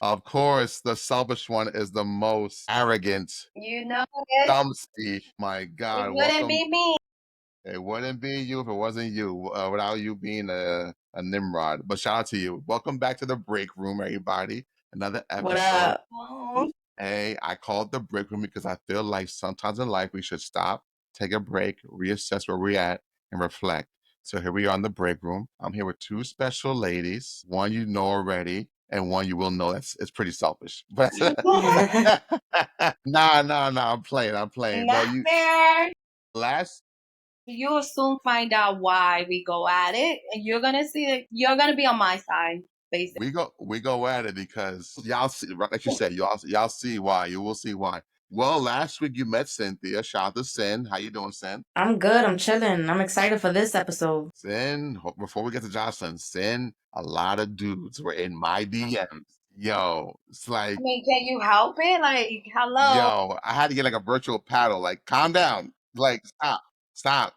Of course, the selfish one is the most arrogant, You know it. dumpsy. My It God, wouldn't welcome. be me. It wouldn't be you if it wasn't you, without you being a Nimrod. But shout out to you. Welcome back to the break room, everybody. Another What episode. up? Oh, Hey, I call it the break room because I feel like sometimes in life we should stop, take a break, reassess where we're at, and reflect. So here we are in the break room. I'm here with two special ladies. One you know already, and one you will know. It's pretty selfish. But nah. I'm playing. not But you fair. last You'll soon find out why we go at it, and you're gonna see it. You're gonna be on my side, basically. we go at it because y'all see, right, like you said, y'all see why. You will see why. Well, last week you met Cynthia. Shout out to Sin. How you doing, Sin? I'm good. I'm chilling. I'm excited for this episode. Sin, before we get to Jocelyn, Sin, a lot of dudes were in my DMs. Yo, it's like, I mean, can you help it? Like, hello. yo, I had to get like a virtual paddle. Like, calm down. Like, stop.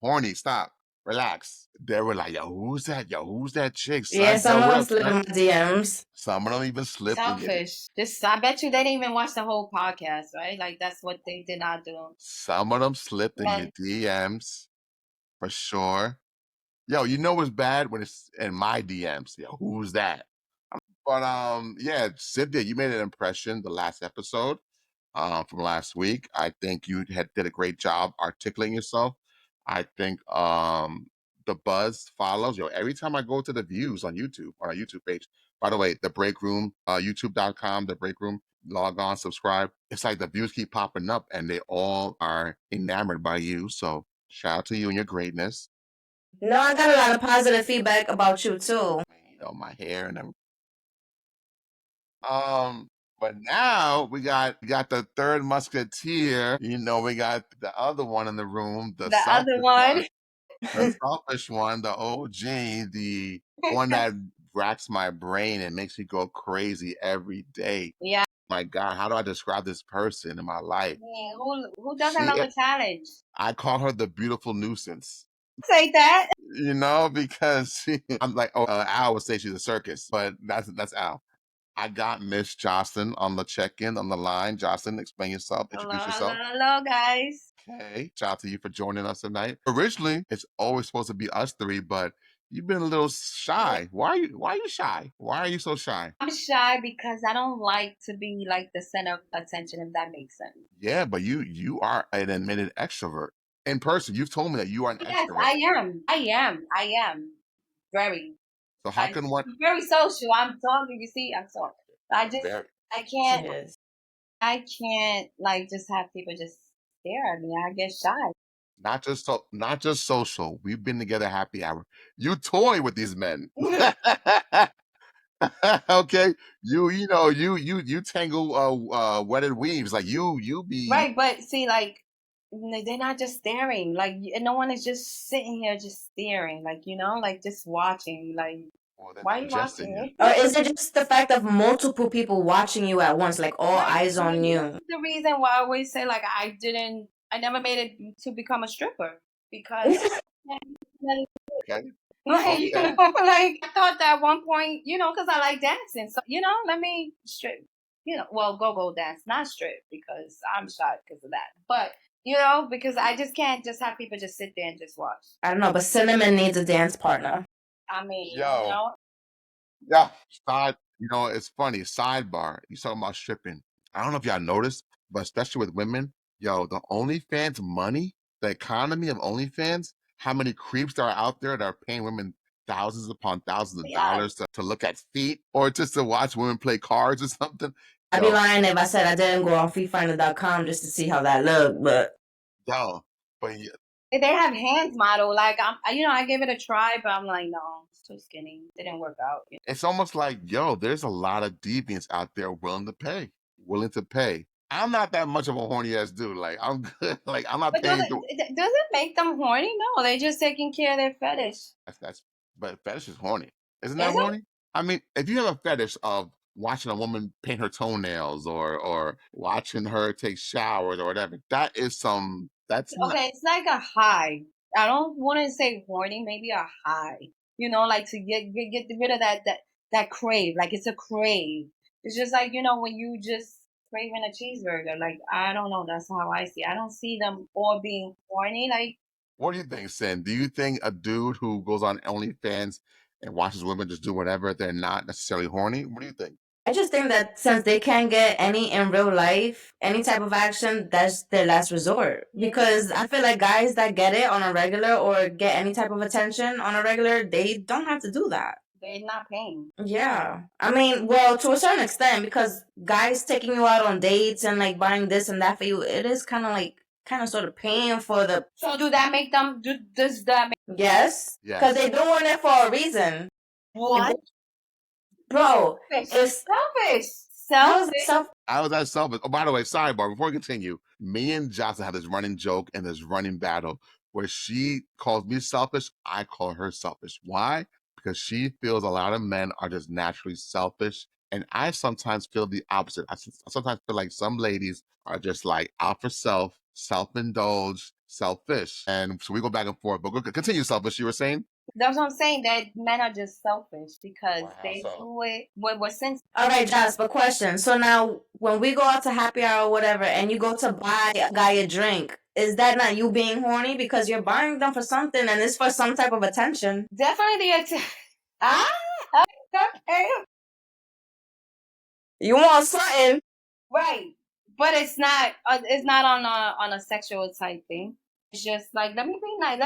Horny, stop. Relax. They were like, yo, who's that? Yo, who's that chick, Yeah, son? Yo, some of what them up, slid in son? my DMs. Some of them even slipped in your Selfish. This, I bet you they didn't even watch the whole podcast, right? Like, that's what they did not do. Some of them slipped in your Men, DMs for sure. Yo, you know what's bad when it's in my DMs. Yo, who's that? But yeah, Cynthia, you made an impression the last episode from last week. I think you did a great job articulating yourself. I think the buzz follows. Yo, every time I go to the views on YouTube, on our YouTube page. By the way, the break room, youtube.com, the break room, log on, subscribe. It's like the views keep popping up and they all are enamored by you. So shout out to you and your greatness. No, I got a lot of positive feedback about you too. You know, my hair and everything. But now we got the third musketeer. You know, we got the other one in the room, the the other selfish one. one, the selfish one, the OG, the one that racks my brain and makes me go crazy every day. Yeah. My God, how do I describe this person in my life? Yeah, who doesn't She, love a challenge? I call her the beautiful nuisance. Say that. You know, because I'm like, Al would say she's a circus, but that's Al. I got Miss Jocelyn on the check-in on the line. Jocelyn, explain yourself, Hello, introduce hello, yourself. hello, guys. Okay. Shout out to you for joining us tonight. Originally, it's always supposed to be us three, but you've been a little shy. Why are you shy? Why are you so shy? I'm shy because I don't like to be like the center of attention, if that makes sense. Yeah, but you are an admitted extrovert. In person, you've told me that you are an Yes, extrovert. I am. Very. So how can one I'm very social. I'm talking. You see, I'm talking. I just, very I She can't, is. I can't like just have people just stare at me. I get shy. not just social. We've been together happy hour. You toy with these men. Okay, you tangle wedded weaves like you be. Right, but see, like they're not just staring. Like no one is just sitting here just staring. Like like just watching. Like Well, they're why are you digesting watching you. me? Or is it just the fact of multiple people watching you at once, like all Right. eyes I on mean, this you? is the reason why I always say like I never made it to become a stripper because Okay, like okay. like I thought that at one point because I like dancing, so let me strip, well go dance, not strip because I'm shy because of that, but because I just can't just have people just sit there and just watch. I don't know, but Cinnamon needs a dance partner. I mean, Yo, yeah. Side, it's funny. Sidebar. You talking about stripping? I don't know if y'all noticed, but especially with women, yo, the OnlyFans money, the economy of OnlyFans, how many creeps there are out there that are paying women thousands upon thousands of yeah, dollars to look at feet or just to watch women play cards or something. I'd be Yo, lying if I said I didn't go on freefinder.com just to see how that looked, but yo, but they have hands model. Like I gave it a try, but I'm like, no, it's too skinny. It didn't work out. it's almost like, yo, there's a lot of deviants out there willing to pay. I'm not that much of a horny ass dude. Like, I'm good. Like, I'm not But does paying to. it make them horny? No, they're just taking care of their fetish. But fetish is horny. Isn't that Is it? horny? I mean, if you have a fetish of watching a woman paint her toenails or watching her take showers or whatever, that's not. Okay, it's like a high. I don't want to say horny, maybe a high. Like to get rid of that that crave, like it's a crave. It's just like, when you just craving a cheeseburger. Like, I don't know. That's how I see it. I don't see them all being horny. Like, What do you think, Sin? Do you think a dude who goes on OnlyFans and watches women just do whatever, they're not necessarily horny? What do you think? I just think that since they can't get any in real life, any type of action, that's their last resort. Because I feel like guys that get it on a regular or get any type of attention on a regular, they don't have to do that. they're not paying. Yeah. I mean, well, to a certain extent, because guys taking you out on dates and like buying this and that for you, it is kind of like, kind of sort of paying for the. So do that make them? Does that make? Yes. Because they're doing it for a reason. What? Bro, It's selfish. self. I was that selfish. Oh, by the way, sidebar, before we continue, me and Jocelyn have this running joke and this running battle where she calls me selfish, I call her selfish. Why? Because she feels a lot of men are just naturally selfish. And I sometimes feel the opposite. I sometimes feel like some ladies are just like out for self, self-indulged, selfish. And so we go back and forth. But continue, selfish, you were saying? That's what I'm saying. That men are just selfish because Wow, they so do it. What since? All right, Joss, but question. So now, when we go out to happy hour or whatever, and you go to buy a guy a drink, is that not you being horny because you're buying them for something and it's for some type of attention? Definitely the okay. You want something? Right, but it's not. It's not on a sexual type thing. It's just like, let me be nice.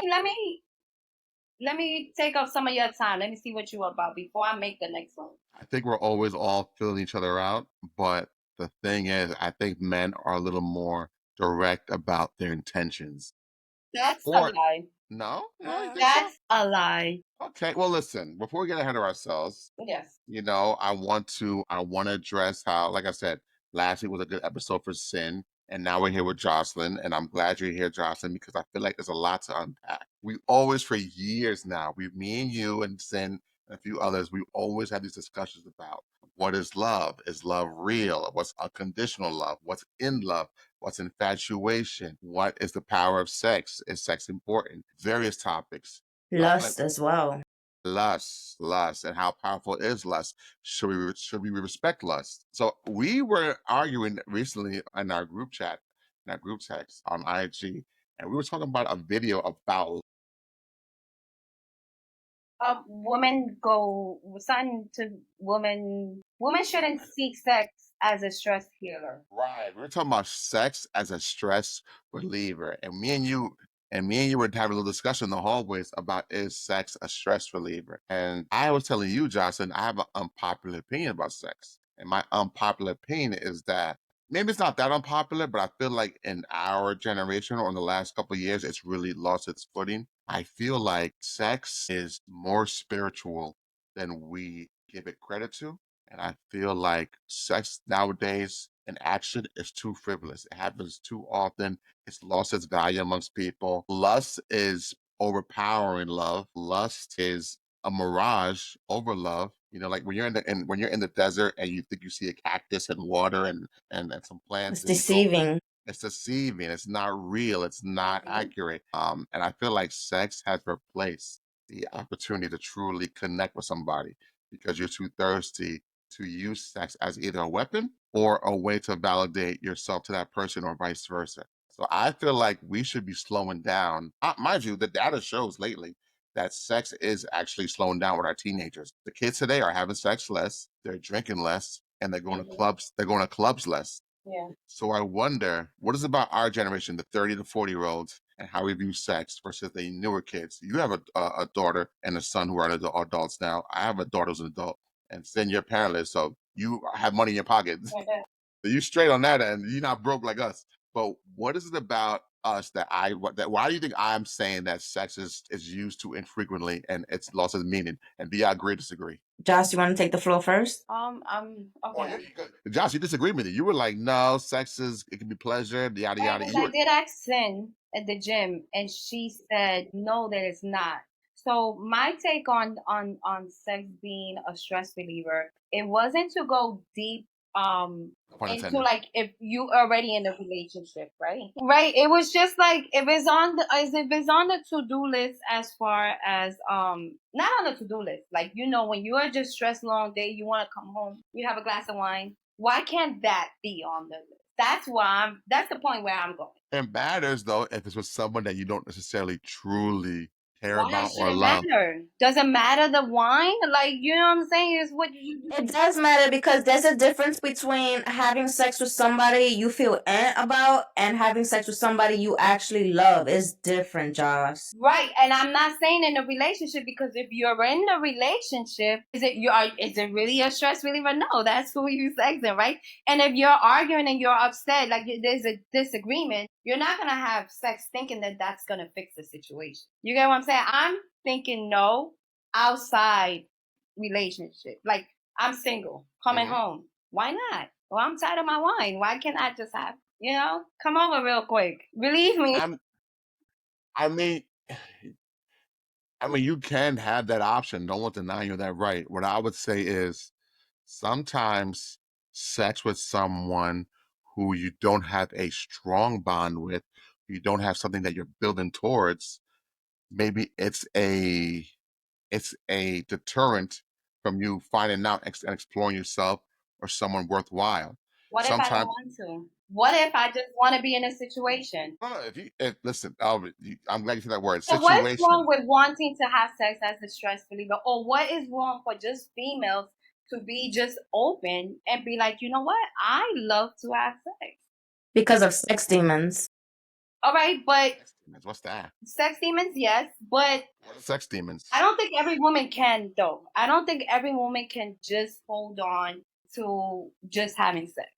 Let me take up some of your time. Let me see what you're about before I make the next one. I think we're always all filling each other out, but the thing is, I think men are a little more direct about their intentions. That's a Or lie. no, no, you think so? That's a lie. Okay, well, listen. Before we get ahead of ourselves, Yes. I want to address how, like I said, last week was a good episode for Sin, and now we're here with Jocelyn, and I'm glad you're here, Jocelyn, because I feel like there's a lot to unpack. We always, for years now, me and you and Sin and a few others, we always have these discussions about what is love? Is love real? What's unconditional love? What's in love? What's infatuation? What is the power of sex? Is sex important? Various topics. Lust as well. Lust, and how powerful is lust? Should we respect lust? So we were arguing recently in our group chat, in our group text on IG, and we were talking about a video about Women go something to women. Women shouldn't seek sex as a stress healer. right. We were talking about sex as a stress reliever, and me and you were having a little discussion in the hallways about is sex a stress reliever? And I was telling you, Jocelyn, I have an unpopular opinion about sex. And my unpopular opinion is that maybe it's not that unpopular, but I feel like in our generation or in the last couple of years, it's really lost its footing. I feel like sex is more spiritual than we give it credit to. And I feel like sex nowadays in action is too frivolous. It happens too often. It's lost its value amongst people. Lust is overpowering love. Lust is a mirage over love. Like when you're in the desert and you think you see a cactus and water and some plants, It's and you go, deceiving. it's deceiving. It's not real. It's not accurate. And I feel like sex has replaced the opportunity to truly connect with somebody because you're too thirsty to use sex as either a weapon or a way to validate yourself to that person or vice versa. So I feel like we should be slowing down. Mind you, the data shows lately that sex is actually slowing down with our teenagers. The kids today are having sex less, they're drinking less, and they're going to clubs. They're going to clubs less. Yeah. So I wonder, what is about our generation, the 30 to 40-year-olds, and how we view sex versus the newer kids? You have a daughter and a son who are adults now. I have a daughter who's an adult, and then you're parentless, so you have money in your pocket. So you straight on that end. You're not broke like us. But what is it about us why do you think I'm saying that sex is used too infrequently and it's lost its meaning? And do you agree or disagree? Joss, you want to take the floor first? Oh, yeah, Okay. Josh, you disagree with me. You were like, no, it can be pleasure, yada yada. And I did ask Sin at the gym, and she said no, that it's not. So my take on sex being a stress reliever, it wasn't to go deep Pun into intended. like if you already in a relationship, right, it was just like if it's on the as if it's on the to-do list, as far as not on the to-do list, like when you are just stressed long day, you want to come home, you have a glass of wine, why can't that be on the list? That's the point where I'm going. It matters though if it's with someone that you don't necessarily truly care Why about should or it love. matter? Does it matter the wine? Like, you know what I'm saying? Is what you It does matter because there's a difference between having sex with somebody you feel about and having sex with somebody you actually love. It's different, Josh. right. And I'm not saying in a relationship, because if you're in a relationship, is it really a stress reliever? No, that's who you sexing, right? And if you're arguing and you're upset, like there's a disagreement, you're not gonna have sex thinking that that's gonna fix the situation. You get what I'm saying? I'm thinking no, outside relationship. Like, I'm single, coming Mhm. home. Why not? Well, I'm tired of my wine. Why can't I just have, come over real quick? Relieve me. I'm I mean you can have that option. No one's denying you that right. What I would say is sometimes sex with someone who you don't have a strong bond with, you don't have something that you're building towards, maybe it's a deterrent from you finding out and exploring yourself or someone worthwhile. What if I don't Sometimes, want to? What if I just want to be in a situation? if listen, I'm glad you said that word, So what's wrong situation. with wanting to have sex as a stress reliever? Or what is wrong for just females to be just open and be like, you know what? I love to have sex. Because of sex demons. All right, but Sex demons, what's that? sex demons, yes, but What are sex demons? I don't think every woman can, though. I don't think every woman can just hold on to just having sex,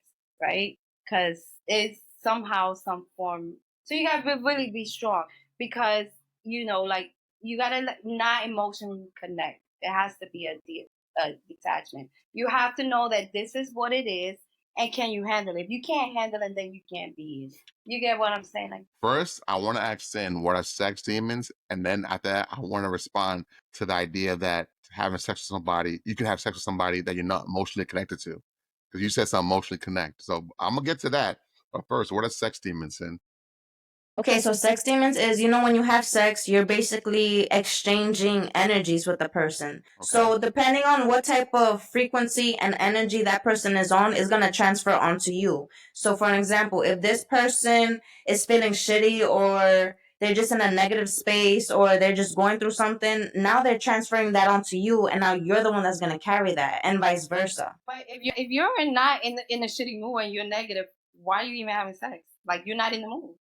right? Because it's somehow some form. So you gotta really be strong, because like, you gotta not emotionally connect. It has to be a detachment. You have to know that this is what it is, and can you handle it? If you can't handle it, then you can't be in it. You get what I'm saying? Like, First, I want to ask Sin, what are sex demons? And then after that, I want to respond to the idea that having sex with somebody, you can have sex with somebody that you're not emotionally connected to. Because you said something emotionally connect. So I'm gonna get to that. But first, what are sex demons, Sin? Okay, so sex demons is, when you have sex, you're basically exchanging energies with the person. Okay. So depending on what type of frequency and energy that person is on is going to transfer onto you. So for an example, if this person is feeling shitty, or they're just in a negative space, or they're just going through something, now they're transferring that onto you, and now you're the one that's going to carry that, and vice versa. but if you're not in a shitty mood and you're negative, why are you even having sex? Like, you're not in the mood.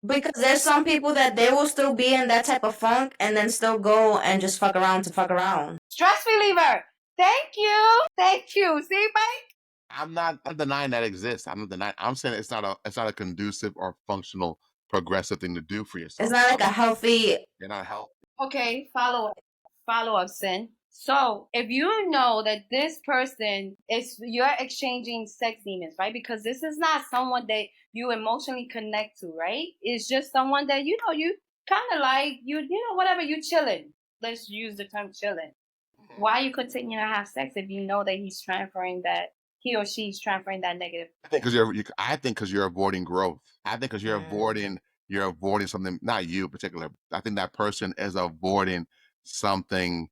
Because there's some people that they will still be in that type of funk and then still go and just fuck around to fuck around. Stress reliever. Thank you. Thank you. See, Mike? I'm not denying that exists. I'm not denying. I'm saying it's not a conducive or functional progressive thing to do for It's yourself. not like a healthy. You're not help. Okay, follow up, Sin. So if you know that this person is, you're exchanging sex demons, right? Because this is not someone that you emotionally connect to, right? It's just someone that you kind of like, whatever, you chilling. Let's use the term chilling. Why you continue to have sex if you know that he or she's transferring that negative? I think because you're avoiding growth. I think because you're avoiding something. Not you in particular. I think that person is avoiding something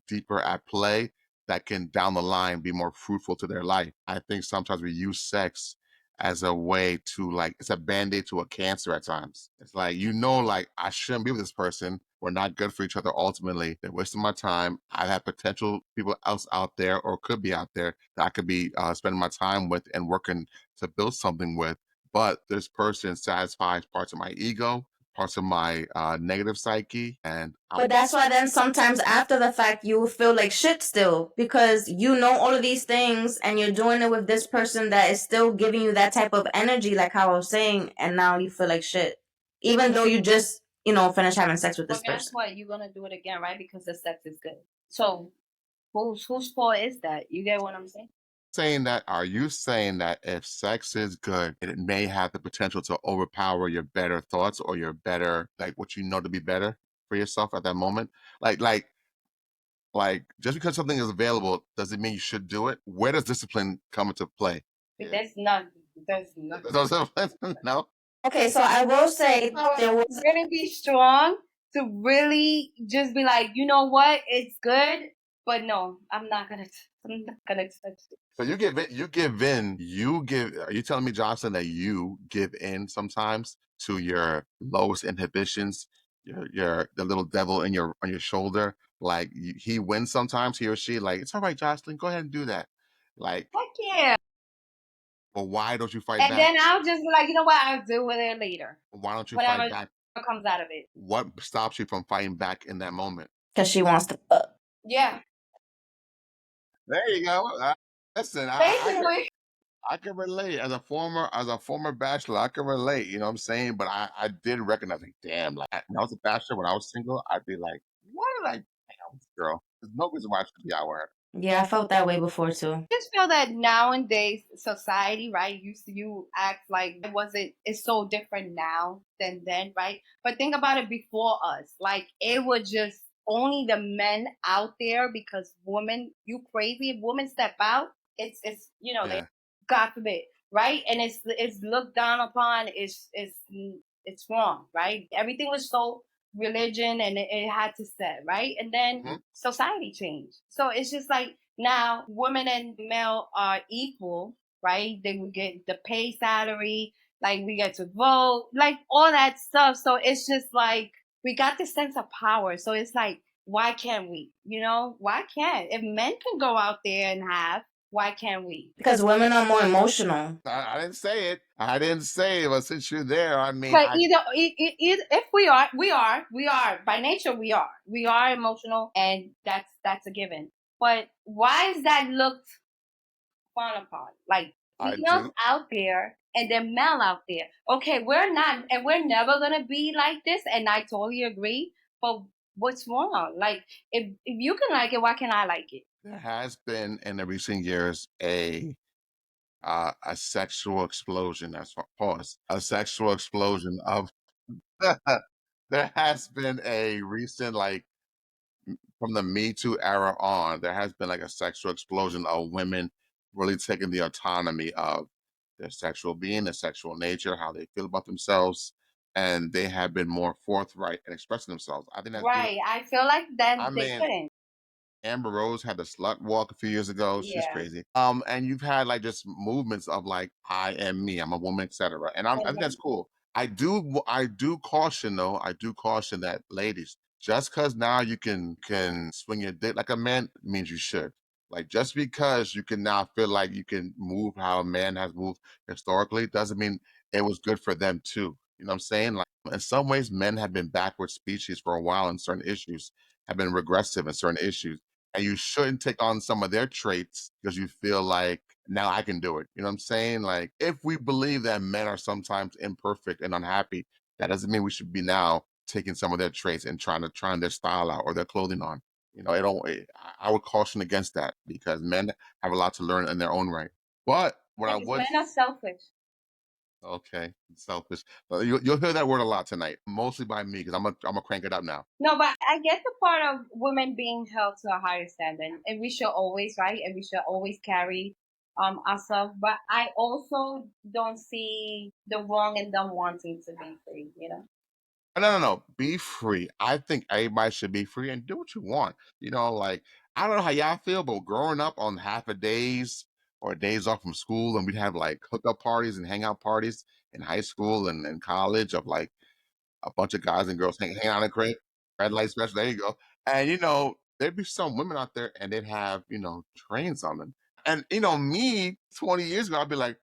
deeper at play that can down the line be more fruitful to their life. I think sometimes we use sex as a way to, like, it's a band-aid to a cancer at times. It's like, like, I shouldn't be with this person. We're not good for each other ultimately. They're wasting my time. I have potential people else out there, or could be out there, that I could be spending my time with and working to build something with. But this person satisfies parts of my ego, parts of my negative psyche, and But that's why then sometimes after the fact you will feel like shit still, because you know all of these things and you're doing it with this person that is still giving you that type of energy, like how I was saying, and now you feel like shit. Even though you just, finish having sex with this But guess person. what? You're gonna do it again, right? Because the sex is good. So whose fault is that? You get what I'm saying? are you saying that if sex is good, it may have the potential to overpower your better thoughts or your better, like, what you know to be better for yourself at that moment? Like Like, just because something is available doesn't mean you should do it. Where does discipline come into play? Yeah. There's none. There's none. There's no discipline? No. Okay, so I will say there was Really be strong to really just be like, you know what, it's good, but no, I'm not gonna touch it. So you give in. You give in. You give. Are you telling me, Johnson, that you give in sometimes to your lowest inhibitions, your the little devil in your on your shoulder? Like he wins sometimes, he or she. Like it's all right, Jocelyn, go ahead and do that. Like, Heck yeah. but why don't you fight And back? then I'll just be like, you know what, I'll deal with it later. Why don't you fight Whatever back? comes out of it. What stops you from fighting back in that moment? because she wants to. Yeah. There you go. Listen, Basically. I can relate as a former bachelor. I can relate. You know what I'm saying? But I did recognize, like, damn, like when I was a bachelor, when I was single, I'd be like, why did I hang out with this girl? There's no reason why I should be out with her. Yeah, I felt that way before too. Just feel that nowadays society, right? You act like it wasn't. It's so different now than then, right? But think about it before us. Like it was just only the men out there because women. You crazy? If women step out, it's they, Yeah. God forbid, right? And it's looked down upon. It's wrong, right? Everything was so religion and it had to set, right? And then Mhm. society changed. So it's just like now women and male are equal, right? They would get the pay salary, like we get to vote, like all that stuff. So it's just like we got this sense of power. So it's like, why can't we? Why can't if men can go out there and have, why can't we? Because women are more emotional. I didn't say it. I didn't say it. But since you're there, I mean, But either if we are by nature we are emotional, and that's a given. But why is that looked frowned upon? Like I females do. out there and then male out there. Okay, we're not, and we're never gonna be like this. And I totally agree. But what's wrong? Like if you can like it, why can't I like it? There has been in the recent years a sexual explosion. That's pause. A sexual explosion of. There has been a recent, like, from the Me Too era on, there has been like a sexual explosion of women really taking the autonomy of their sexual being, their sexual nature, how they feel about themselves, and they have been more forthright in expressing themselves. I think that's beautiful. Right. I feel like I then they mean, couldn't. Amber Rose had the slut walk a few years ago. She's Yeah. crazy. And you've had like just movements of like, I am me, I'm a woman, etc. And I think that's Mhm. cool. I do caution though. I do caution that, ladies, just because now you can swing your dick like a man means you should. Like, just because you can now feel like you can move how a man has moved historically doesn't mean it was good for them too. You know what I'm saying? Like, in some ways, men have been backward species for a while in certain issues, have been regressive in certain issues, and you shouldn't take on some of their traits because you feel like now I can do it. You know what I'm saying? Like, if we believe that men are sometimes imperfect and unhappy, that doesn't mean we should be now taking some of their traits and trying their style out or their clothing on. It don't. I would caution against that because men have a lot to learn in their own right. But what I Because would. men are selfish. Okay, selfish. You'll hear that word a lot tonight, mostly by me because I'm gonna crank it up now. No, but I get the part of women being held to a higher standard, and we should always, right, and we should always carry ourselves. But I also don't see the wrong in them wanting to be free. No, no, no. Be free. I think everybody should be free and do what you want. Like, I don't know how y'all feel, but growing up on half a days or days off from school, and we'd have like hookup parties and hangout parties in high school and college of like a bunch of guys and girls hanging out in crib, red light special. There you go. And there'd be some women out there and they'd have, trains on them. And me 20 years ago, I'd be like,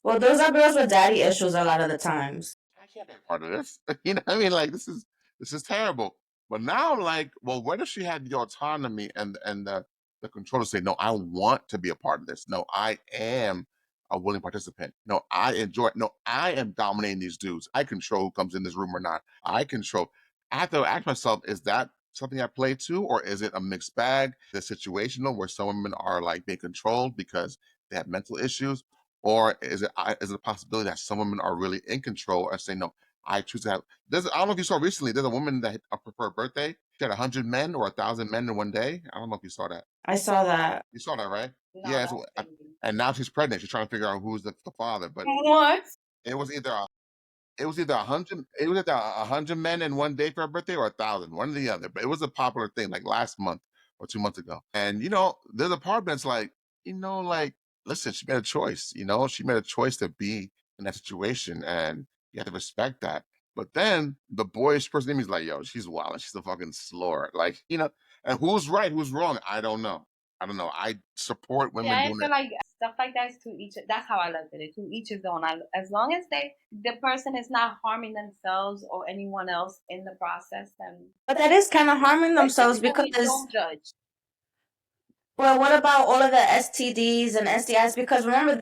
Well, those are girls with daddy issues a lot of the times. I can't be a part of this. You know what I mean? Like, this is terrible. But now I'm like, well, what if she had the autonomy and the control to say, no, I want to be a part of this. No, I am a willing participant. No, I enjoy it. No, I am dominating these dudes. I control who comes in this room or not. I control. I have to ask myself, is that something I play too, or is it a mixed bag? The situational where some women are like being controlled because they have mental issues, or is it a possibility that some women are really in control and say, no, I choose to have. I don't know if you saw recently, there's a woman that for her birthday, She had 100 men or 1,000 men in one day. I don't know if you saw that. I saw that. You saw that, right? No, Yeah. that's crazy. And now she's pregnant. She's trying to figure out who's the father. But What? it was either it was either 100 men in one day for her birthday or 1,000, one or the other. But it was a popular thing, like last month or 2 months ago. And there's a part that's like, like, listen, she made a choice. She made a choice to be in that situation, and you have to respect that. But then the boyish person in me is like, yo, she's wild and she's a fucking slore. Like, and who's right, who's wrong? I don't know. I support Yeah, women I doing feel it. like stuff like that is to each. That's how I look at it. To each his own. As long as the person is not harming themselves or anyone else in the process, then. But that is kind of harming themselves Basically, because, don't judge. well, what about all of the STDs and STIs? Because remember,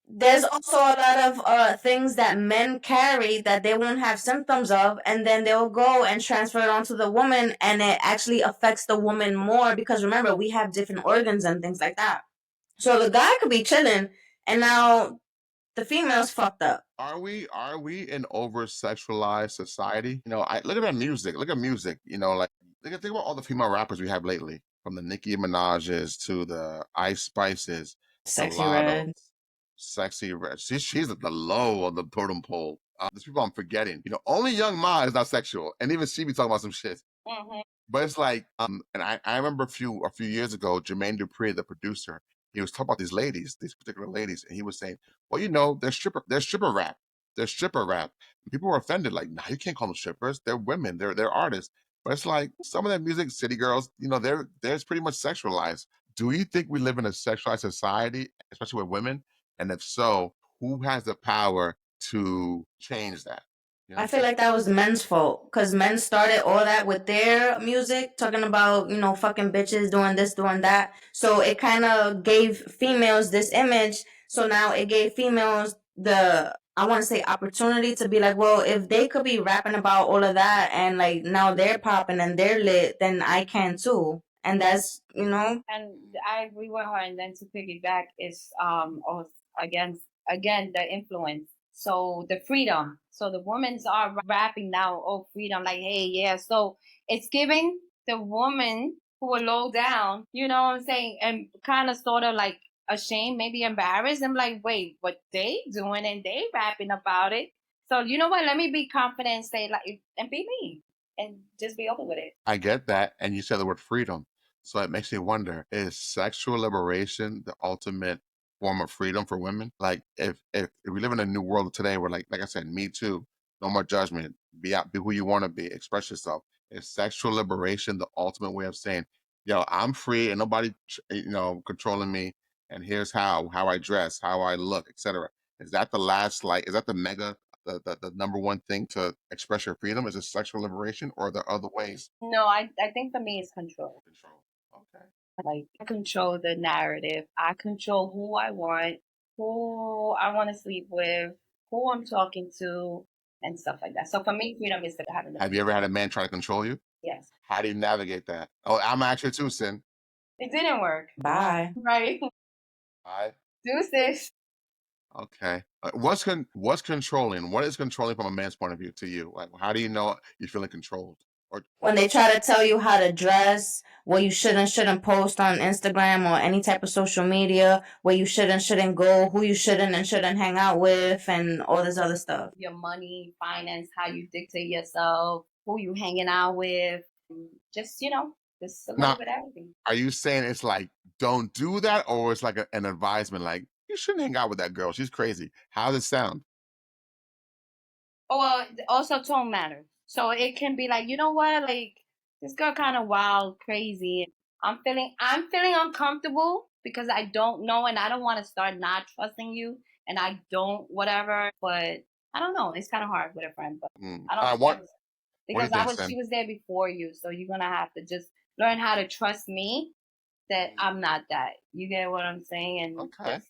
there's also a lot of things that men carry that they won't have symptoms of, and then they'll go and transfer it onto the woman, and it actually affects the woman more because remember, we have different organs and things like that. So the guy could be chilling, and now the female's fucked up. Are we an over sexualized society? I look at that music. Look at music. Like think about all the female rappers we have lately, from the Nicki Minaj's to the Ice Spices, the Sexy Lottos, red. Sexy Red. She's at the low of the totem pole. There's people I'm forgetting. Only Young Ma is not sexual, and even she be talking about some shit. Hmm. But it's like, and I remember a few years ago, Jermaine Dupri, the producer, he was talking about these particular ladies, and he was saying, well, there's stripper rap, there's stripper rap. And people were offended, like, nah, you can't call them strippers. They're women, they're artists. But it's like some of that music, City Girls, they're pretty much sexualized. Do you think we live in a sexualized society, especially with women? And if so, who has the power to change that? I feel like that was men's fault because men started all that with their music, talking about, fucking bitches, doing this, doing that. So it kind of gave females this image. So now it gave females I want to say, opportunity to be like, well, if they could be rapping about all of that and like now they're popping and they're lit, then I can too. And that's. And I agree with her. And then to piggyback is again the influence. So the freedom. So the women's are rapping now, oh freedom, like hey yeah. So it's giving the woman who are low down, you know what I'm saying, and kind of sort of like ashamed, maybe embarrassed. I'm like, wait, what they doing and they rapping about it. So you know what? Let me be confident and say like and be me and just be open with it. I get that. And you said the word freedom. So it makes me wonder, is sexual liberation the ultimate form of freedom for women? Like if we live in a new world today where like I said, me too, no more judgment, be out, be who you want to be, express yourself. Is sexual liberation the ultimate way of saying, yo, I'm free and nobody controlling me, and here's how I dress, how I look, etc. Is that the last, like, is that the mega, the number one thing to express your freedom? Is it sexual liberation, or are there other ways? No, I think for me it's control. Control. Okay. Like I control the narrative. I control who I want, who I want to sleep with, who I'm talking to, and stuff like that. So for me, freedom is having the Have you freedom. ever had a man try to control you? Yes. How do you navigate that? Oh, I'm actually too, Sin. It didn't work. Bye. Right. All right. Deuces. Okay. What's controlling? What is controlling from a man's point of view to you? Like, how do you know you're feeling controlled? Or When they try to tell you how to dress, what you should and shouldn't post on Instagram or any type of social media, where you should and shouldn't go, who you shouldn't and shouldn't hang out with, and all this other stuff. Your money, finance, how you dictate yourself, who you hanging out with, just just a little now, bit of everything. are you saying it's like don't do that, or it's like an advisement, like you shouldn't hang out with that girl? She's crazy. How does it sound? Oh, well, also tone matters. So it can be like, you know what, like this girl kind of wild, crazy. I'm feeling uncomfortable because I don't know, and I don't want to start not trusting you, and I don't whatever. But I don't know. It's kind of hard with a friend, but I don't What do you because think, she Sin? was there before you, so you're gonna have to just learn how to trust me that I'm not that. You get what I'm saying, and Okay. just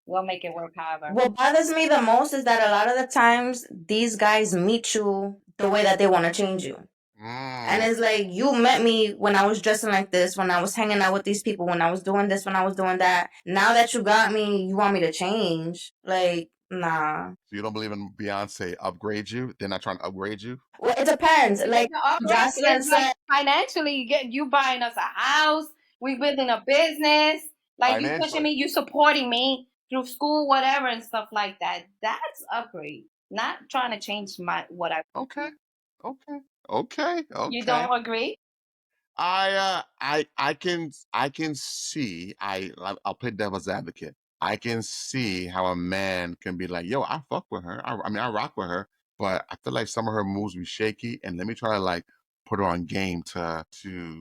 we'll make it work however. What bothers me the most is that a lot of the times these guys meet you the way that they want to change you. And Mm. it's like, you met me when I was dressing like this, when I was hanging out with these people, when I was doing this, when I was doing that. Now that you got me, you want me to change. Like, Nah. So you don't believe in Beyonce upgrade you? They're not trying to upgrade you? Well, it depends. Because Like the upgrade Jocelyn is like said, financially, you buying us a house, we building a business, like you pushing Financially. me, you supporting me through school, whatever, and stuff like that. That's upgrade. Not trying to change what I. Okay. Okay. Okay. You Okay. don't agree? I can see I'll play devil's advocate. I can see how a man can be like, yo, I fuck with her. I mean, I rock with her, but I feel like some of her moves be shaky, and let me try to like put her on game to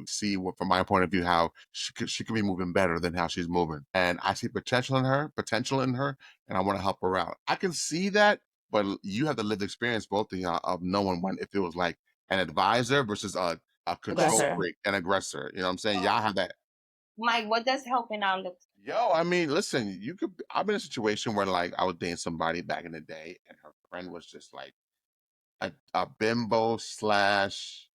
see what, from my point of view, how she could be moving better than how she's moving. And I see potential in her, and I want to help her out. I can see that, but you have the lived experience, both of y'all, of knowing when if it was like an advisor versus a control aggressor. freak, an aggressor. You know what I'm saying? Y'all have that. Mike, what does helping out look? Yo, I mean, listen, I've been in a situation where like I was dating somebody back in the day, and her friend was just like a bimbo slash,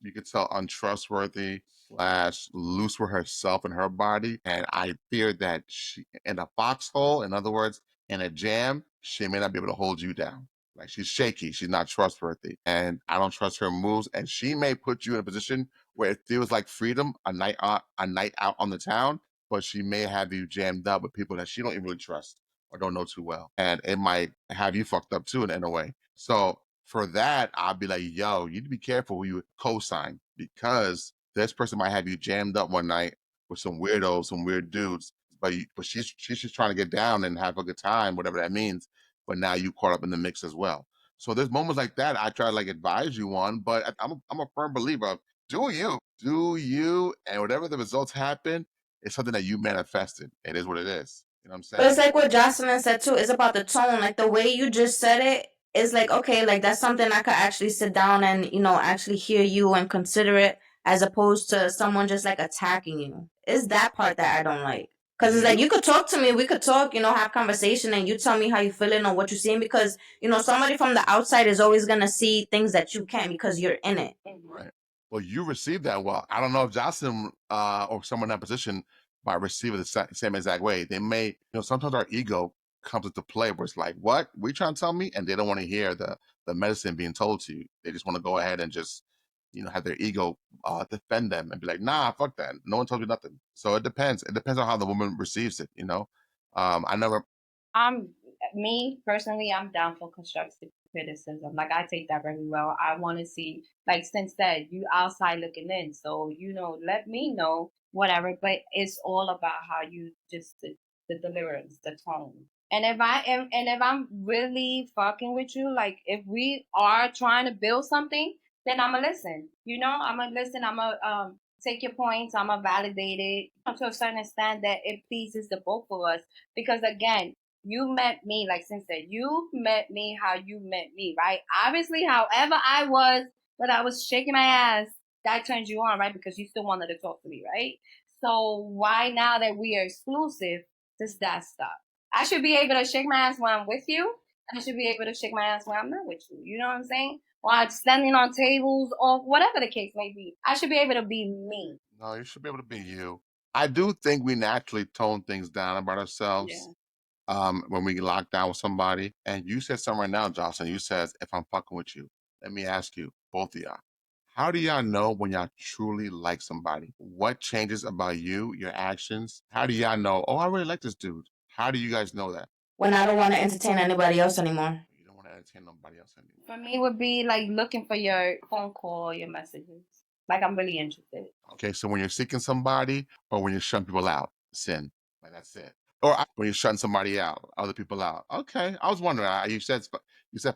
you could tell, untrustworthy slash loose with herself and her body. And I feared that she, in a foxhole, in other words, in a jam, she may not be able to hold you down. Like she's shaky, she's not trustworthy, and I don't trust her moves. And she may put you in a position where it feels like freedom, a night out on the town, but she may have you jammed up with people that she don't even really trust or don't know too well, and it might have you fucked up too in a way. So for that, I'll be like, yo, you need to be careful who you co-sign, because this person might have you jammed up one night with some weirdos, some weird dudes, but she's just trying to get down and have a good time, whatever that means. But now you caught up in the mix as well. So there's moments like that I try to like advise you on, but I'm a firm believer of do you, and whatever the results happen, it's something that you manifested. It is what it is. You know what I'm But it's saying? like what Jocelyn said too. It's about the tone. Like the way you just said it is like, okay, like that's something I could actually sit down and, actually hear you and consider it, as opposed to someone just like attacking you. It's that part that I don't like. Cause it's like You you could talk to me, we could talk, have conversation, and you tell me how you feeling or what you're seeing, because somebody from the outside is always gonna see things that you can't because you're in it. Right. Well, you received that well. I don't know if Jocelyn or someone in that position might receive it the same exact way. They may, sometimes our ego comes into play where it's like, what? We trying to tell me? And they don't want to hear the medicine being told to you. They just want to go ahead and just, have their ego defend them and be like, nah, fuck that. No one told you nothing. So it depends. It depends on how the woman receives it. I never, I'm Me personally, I'm down for constructive criticism. Like I take that very well. I want to see, like since that you outside looking in, so let me know whatever. But it's all about how you just the deliverance, the tone. And if I'm really fucking with you, like if we are trying to build something, then I'ma listen. I'ma listen. I'ma take your points. I'ma validate it to a certain extent that it pleases the both of us. Because again, you met me, like Sin said, you met me how you met me, right? Obviously, however I was, but I was shaking my ass, that turned you on, right? Because you still wanted to talk to me, right? So why now that we are exclusive, does that stop? I should be able to shake my ass when I'm with you. I should be able to shake my ass when I'm not with you. You know what I'm saying? While standing on tables or whatever the case may be. I should be able to be me. no, you should be able to be you. I do think we naturally tone things down about ourselves Yeah. when we lock down with somebody. And you said something right now, Jocelyn. You says, if I'm fucking with you, let me ask you, both of y'all, how do y'all know when y'all truly like somebody? What changes about you, your actions? How do y'all know, oh, I really like this dude? How do you guys know that? When I don't want to entertain anybody else anymore. You don't want to entertain nobody else anymore. For me, it would be like looking for your phone call, your messages. Like I'm really interested. Okay, so when you're seeking somebody or when you're shutting people out, sin. Like that's it. Or when you're shutting somebody out, other people out. Okay, I was wondering. You said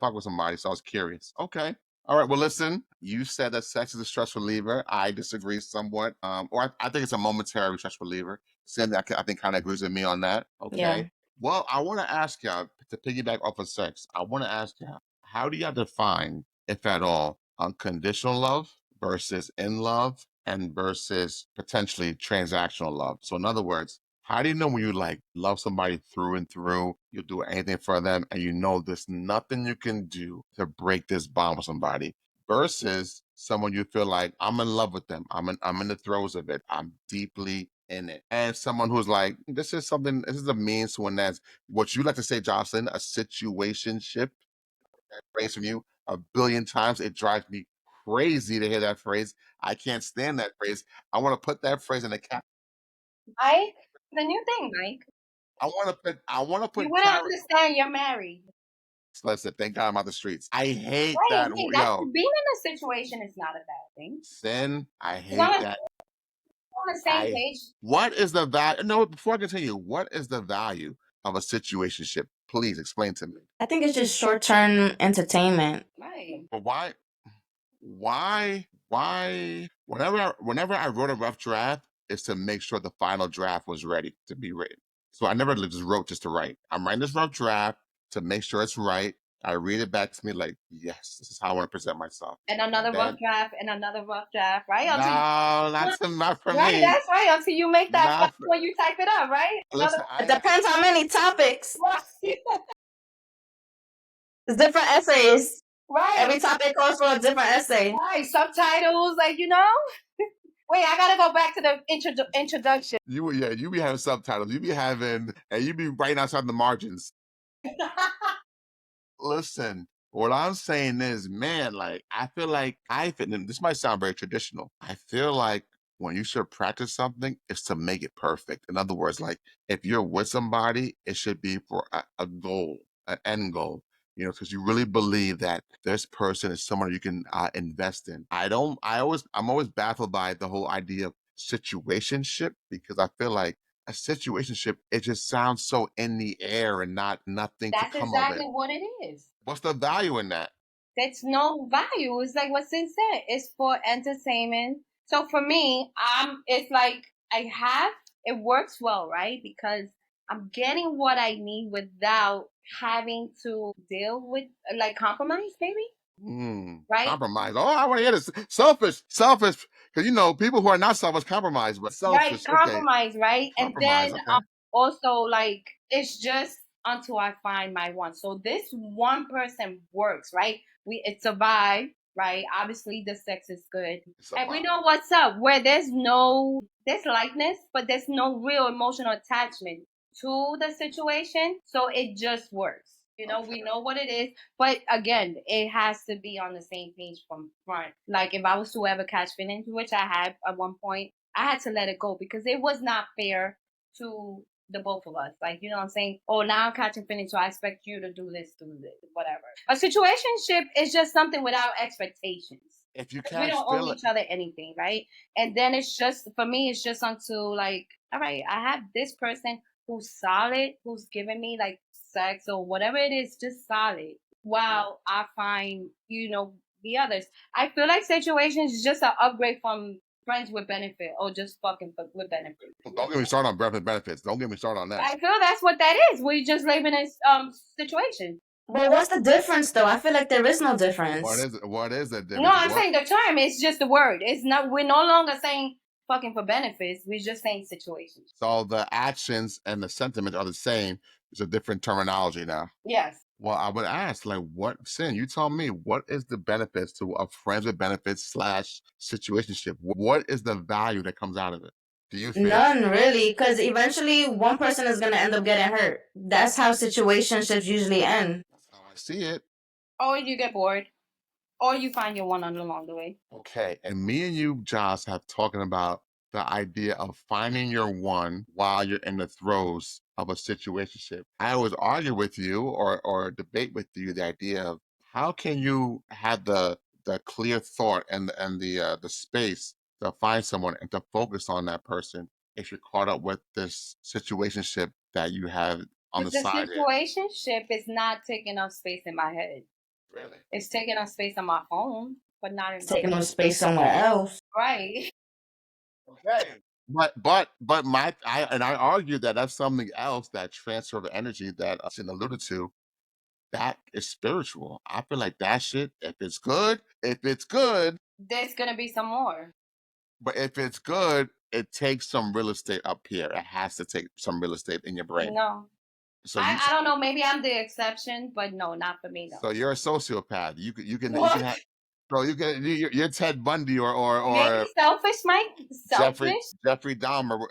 fuck with somebody, so I was curious. Okay, all right. Well, listen, you said that sex is a stress reliever. I disagree somewhat. Or I think it's a momentary stress reliever. Sin, I think kind of agrees with me on that. Yeah. Okay. Well, I want to ask y'all to piggyback off of sex. I want to ask y'all, how do y'all define, if at all, unconditional love versus in love and versus potentially transactional love? So in other words, how do you know when you like love somebody through and through, you'll do anything for them, and you know there's nothing you can do to break this bond with somebody, versus someone you feel like I'm in love with them, I'm in the throes of it, I'm deeply in it. And someone who's like, this is something, this is a means to an end. What you like to say, Jocelyn, a situationship, that phrase from you a billion times. It drives me crazy to hear that phrase. I can't stand that phrase. I want to put that phrase in the cap. Mike, the new thing, Mike. I want to You put wouldn't carrot. understand. You're married. Listen, thank God I'm out the streets. I hate Right, that. right. That's Yo, being in a situation is not a bad thing. sin. I As long hate as that. we're on the same I. page. What is the value? No, before I continue, what is the value of a situationship? Please explain to me. I think it's just short term entertainment. Right. But why? Whenever I wrote a rough draft, is to make sure the final draft was ready to be written. So I never just wrote just to write. I'm writing this rough draft to make sure it's right. I read it back to me like, yes, this is how I want to present myself. And And another rough then draft, and another rough draft, right? Until you, no, not for right, me. that's right. Until you make that Not final for, when you type it up, right? Another listen. It depends how many topics. right. It's different essays. Right. Every topic calls for a different essay. Right. Subtitles, like Wait, I gotta go back to the introduction. You be having subtitles. You be having, and you be writing outside the margins. Listen, what I'm saying is, man, like I feel like and this might sound very traditional. I feel like when you should practice something, it's to make it perfect. In other words, like if you're with somebody, it should be for a goal, an end goal. Because you really believe that this person is someone you can invest in. I don't. I'm always baffled by the whole idea of situationship because I feel like a situationship, it just sounds so in the air and nothing to That's come of it. exactly what it is. What's the value in that? That's no value. It's like what Sin said. It's for entertainment. So for me, it's like it works well, right? Because I'm getting what I need without having to deal with like compromise, maybe. Right? Compromise. Oh, I want to hear this. Selfish. Because people who are not selfish compromise, but Right, selfish. Okay, compromise, right? And compromise. then Okay, also like it's just until I find my one. So this one person works, right? It's a vibe, right? Obviously the sex is good. it's a And we vibe. know what's up, where there's likeness, but there's no real emotional attachment to the situation. So it just works. We Okay, know what it is. But again, it has to be on the same page from front. Like if I was to ever catch feelings, which I had at one point, I had to let it go because it was not fair to the both of us. Like, you know what I'm saying? Oh, now I'm catching feelings, so I expect you to do this, whatever. A situationship is just something without expectations. if you We catch don't owe feeling, each other anything, right? And then it's just for me, it's just until like, all right, I have this person who's solid, who's giving me like sex or whatever it is, just solid. While I find, the others. I feel like situations is just an upgrade from friends with benefit or just fucking with benefit. don't get me started on breath and benefits. Don't get me started on that. I feel that's what that is. We just living in situation. But what's the difference though? I feel like there is no What difference. is it? What is the No, difference? I'm saying the term is just the word. It's not. We're no longer saying fucking for benefits. We're just saying situations. So the actions and the sentiment are the same. It's a different terminology now. Yes. Well, I would ask, like, you tell me, what is the benefits to a friends with benefits slash situationship? What is the value that comes out of it? Do you feel? None really, because eventually one person is gonna end up getting hurt. That's how situationships usually end. That's how I see it. Or you get bored, or you find your one along the way. Okay. And me and you, Josh, have talking about the idea of finding your one while you're in the throes of a situationship. I always argue with you or debate with you the idea of how can you have the clear thought and the space to find someone and to focus on that person if you're caught up with this situationship that you have on the Because the side here. situationship is not taking up space in my head. Really? It's taking up space on my phone, but not in It's my taking head. up space somewhere else. Right. Okay. But I argue that that's something else, that transfer of energy that Sin alluded to, that is spiritual. I feel like that shit, if it's good, There's gonna be some more. but if it's good, it takes some real estate up here. It has to take some real estate in your brain. No. So I don't know. Maybe I'm the exception, but no, not for me. No. so you're a sociopath. You can What? have so you're Ted Bundy or Maybe selfish, Mike. Jeffrey Selfish. Jeffrey Dahmer.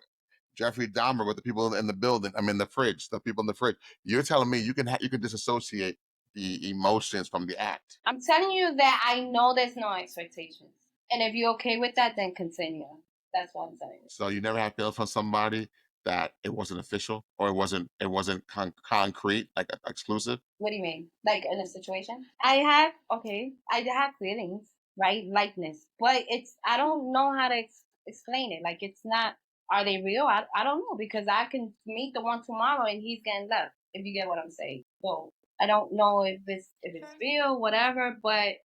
Jeffrey Dahmer with the people in the building. I mean, the fridge, the people in the fridge. You're telling me you can disassociate the emotions from the act. I'm telling you that I know there's no expectations. And if you're okay with that, then continue. That's what I'm saying. So you never had feelings from somebody that it wasn't official or it wasn't concrete, like exclusive. What do you mean? Like in a situation? I have feelings, right? Likeness. But I don't know how to explain it. Like, it's not, are they real? I don't know, because I can meet the one tomorrow and he's getting left, if you get what I'm saying. So I don't know if it's real, whatever, but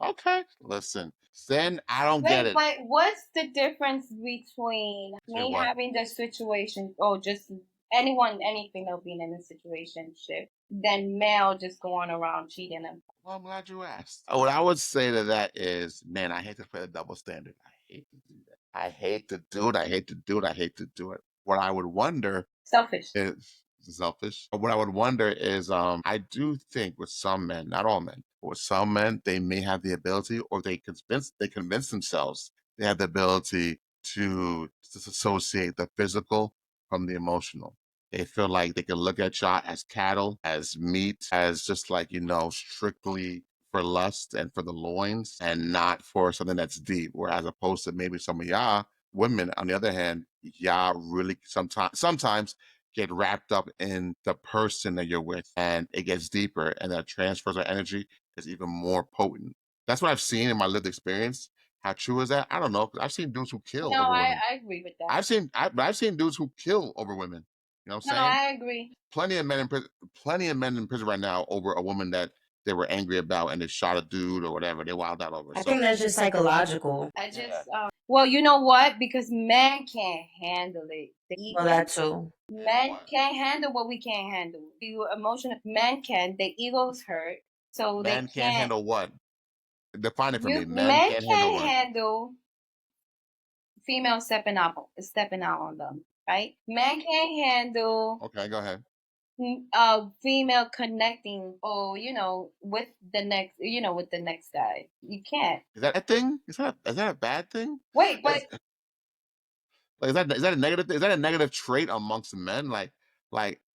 Okay. Listen, then I don't get wait, it. but what's the difference between Say me what? having the situation, or just any female being in a situationship, than male just going around cheating and Well, I'm glad you asked. What I would say to that is, man, I hate to play the double standard. I hate to do that. I hate to do it. I hate to do it. I hate to do it. What I would wonder selfish? is selfish. But what I would wonder is, I do think with some men, not all men, but with some men, they may have the ability, or they convince themselves they have the ability to disassociate the physical from the emotional. They feel like they can look at y'all as cattle, as meat, as just like, strictly for lust and for the loins and not for something that's deep. Whereas opposed to maybe some of y'all women, on the other hand, y'all really sometimes get wrapped up in the person that you're with, and it gets deeper, and that transfers of energy is even more potent. That's what I've seen in my lived experience. How true is that? I don't know. 'Cause I've seen dudes who kill No, over I, women. I agree with that. I've seen dudes who kill over women. You know what I'm No, saying? I agree. Plenty of men in prison. Plenty of men in prison right now over a woman that they were angry about, and they shot a dude or whatever. They wild out over. I So think that's just psychological. I just, yeah, well, you know what? Because men can't handle it. The Well, ego. that too. Men what? can't handle what we can't handle. You emotional. Men can. Their egos hurt, so they Men can't can't. handle what? Define it for me. You Men men can't handle can't what? handle females stepping out on them, right? Men can't handle Okay, go ahead. female connecting, or with the next guy. You can't. Is that a thing? Is that a bad thing? Wait, but Is, like, is that a negative? Is that a negative trait amongst men? Like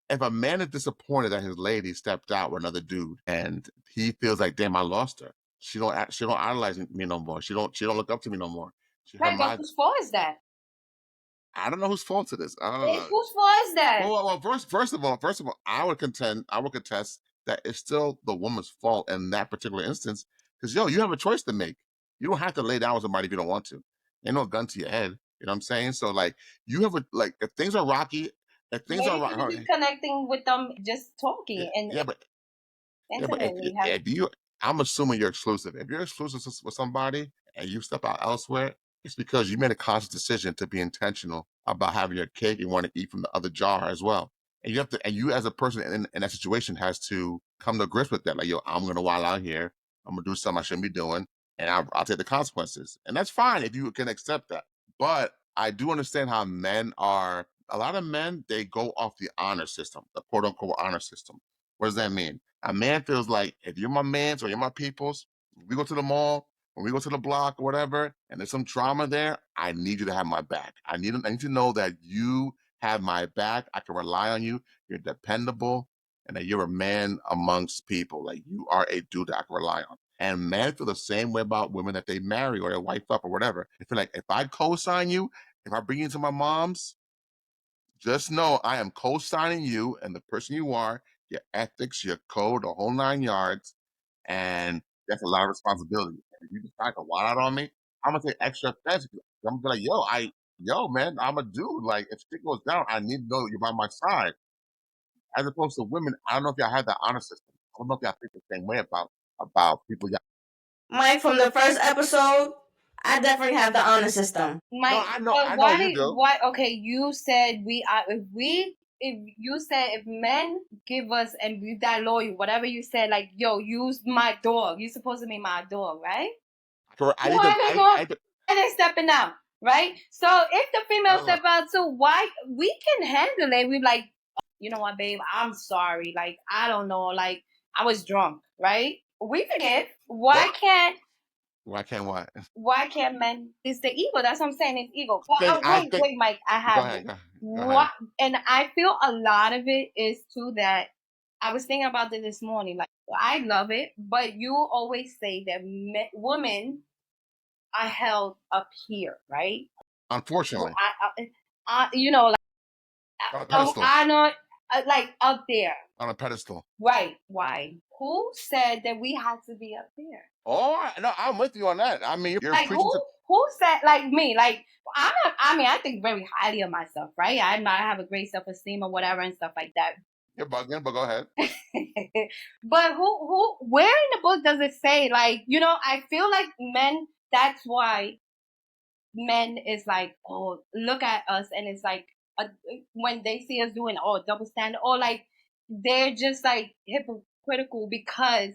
if a man is disappointed that his lady stepped out with another dude, and he feels like, damn, I lost her. She don't idolize me no more. She don't look up to me no more. Her right, but mind. whose fault is that? I don't know whose fault it is. I don't know. Whose fault is that? Well, first of all, I would contest that it's still the woman's fault in that particular instance. Because you have a choice to make. You don't have to lay down with somebody if you don't want to. Ain't no gun to your head. You know what I'm saying? So like, you have if things are rocky, if things are Maybe you rocky, be connecting with them, just yeah, talking and yeah, but yeah, but if intimately. Have if you, I'm assuming you're exclusive. If you're exclusive with somebody and you step out elsewhere, it's because you made a conscious decision to be intentional about having your cake and want to eat from the other jar as well. And you as a person in that situation has to come to grips with that. Like, yo, I'm gonna wild out here. I'm gonna do something I shouldn't be doing, and I'll take the consequences. And that's fine if you can accept that. But I do understand how men are. A lot of men, they go off the honor system, the quote unquote honor system. What does that mean? A man feels like, if you're my man's or you're my people's, we go to the mall, when we go to the block or whatever, and there's some drama there, I need you to have my back. I need to know that you have my back. I can rely on you. You're dependable, and that you're a man amongst people. Like, you are a dude that I can rely on. And men feel the same way about women that they marry or their wife up or whatever. They feel like, if I co-sign you, if I bring you to my mom's, just know I am co-signing you and the person you are, your ethics, your code, the whole 9 yards, and that's a lot of responsibility. And if you decide to wild out on me, I'm gonna take extra offense. I'm gonna be like, yo, man, I'm a dude. Like, if shit goes down, I need to know you're by my side. As opposed to women, I don't know if y'all have that honor system. I don't know if y'all think the same way about people. Y'all. Mike, from the first episode, I definitely have the honor system. No, My, I but know you do. why? Okay, you said we are. If you said, if men give us and we that loyal, whatever you said, like, yo, use my dog. You supposed to be my dog, right? Correct. I need Why to. are they I, going? I, Why are they stepping out, right? So if the female uh, step out too, why we can handle it? We like, you know what, babe? I'm sorry. Like, I don't know. Like, I was drunk, right? We forgive. well, Why can't? Why can't what? Why can't men? It's the ego. That's what I'm saying. It's ego. But I wait, think. wait, Mike. I Go have ahead. Go ahead. what, and I feel a lot of it is too that I was thinking about this morning. Like I love it, but you always say that women are held up here, right? Unfortunately, You know, like on a pedestal. I know, like up there, On a pedestal. right? Why? Who said that we had to be up there? Oh no, I'm with you on that. I mean, you're Like preaching to. who said like me? Like I'm not, I mean, I think very highly of myself, right? I have a great self esteem or whatever and stuff like that. You're bugging, but go ahead. But where in the book does it say like, you know, I feel like men, that's why men is like, oh, look at us, and it's like a, when they see us doing double standard, or like they're just like hypocritical because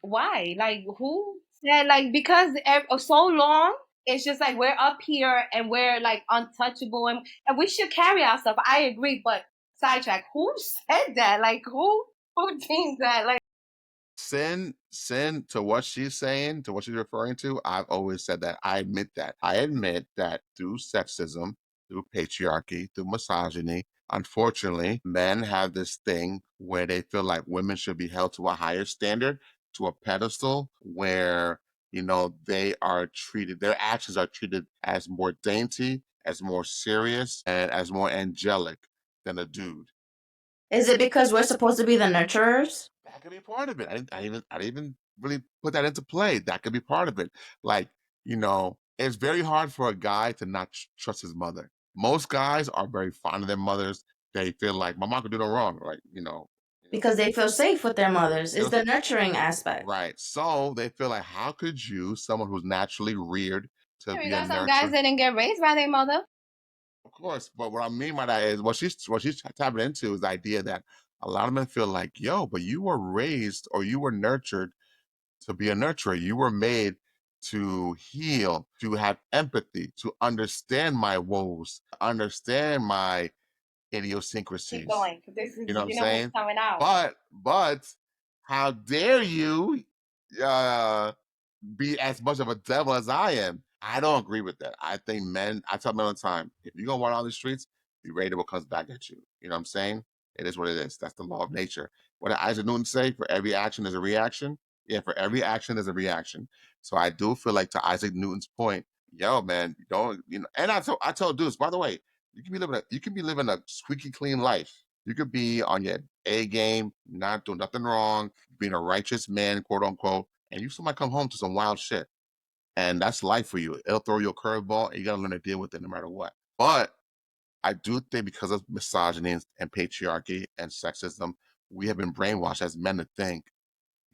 why? Like who said like because so long it's just like we're up here and we're like untouchable and we should carry ourselves. I agree, but sidetrack. Who said that? Like who thinks that? Like Sin to what she's saying, to what she's referring to, I've always said that. I admit that. I admit that through sexism, through patriarchy, through misogyny, unfortunately, men have this thing where they feel like women should be held to a higher standard, to a pedestal where, they are treated, their actions are treated as more dainty, as more serious, and as more angelic than a dude. Is it because we're supposed to be the nurturers? That could be part of it. I didn't even really put that into play. That could be part of it. Like, it's very hard for a guy to not trust his mother. Most guys are very fond of their mothers. They feel like my mom could do no wrong. Like, Because they feel safe with their mothers. It's feel- the nurturing aspect. right. So they feel like, how could you, someone who's naturally reared to we be a got some guys nurturer? that didn't get raised by their mother. Of course, but what I mean by that is what she's tapping into is the idea that a lot of men feel like, yo, but you were raised or you were nurtured to be a nurturer. You were made to heal, to have empathy, to understand my woes, understand my Keep idiosyncrasies. going. This is You know what I'm you know what's saying? coming out. But how dare you uh be as much of a devil as I am? I don't agree with that. I think men, I tell men all the time, if you're gonna walk on the streets, be ready to what comes back at you. You know what I'm saying? It is what it is. That's the law of nature. What did Isaac Newton say? For every action there's a reaction. Yeah, for every action there's a reaction. So I do feel like, to Isaac Newton's point, yo, man, don't, and I told dudes, by the way, you can be living a squeaky clean life. You could be on your A game, not doing nothing wrong, being a righteous man, quote unquote, and you still might come home to some wild shit. And that's life for you. It'll throw you a curveball, and you gotta learn to deal with it no matter what. But I do think, because of misogyny and patriarchy and sexism, we have been brainwashed as men to think,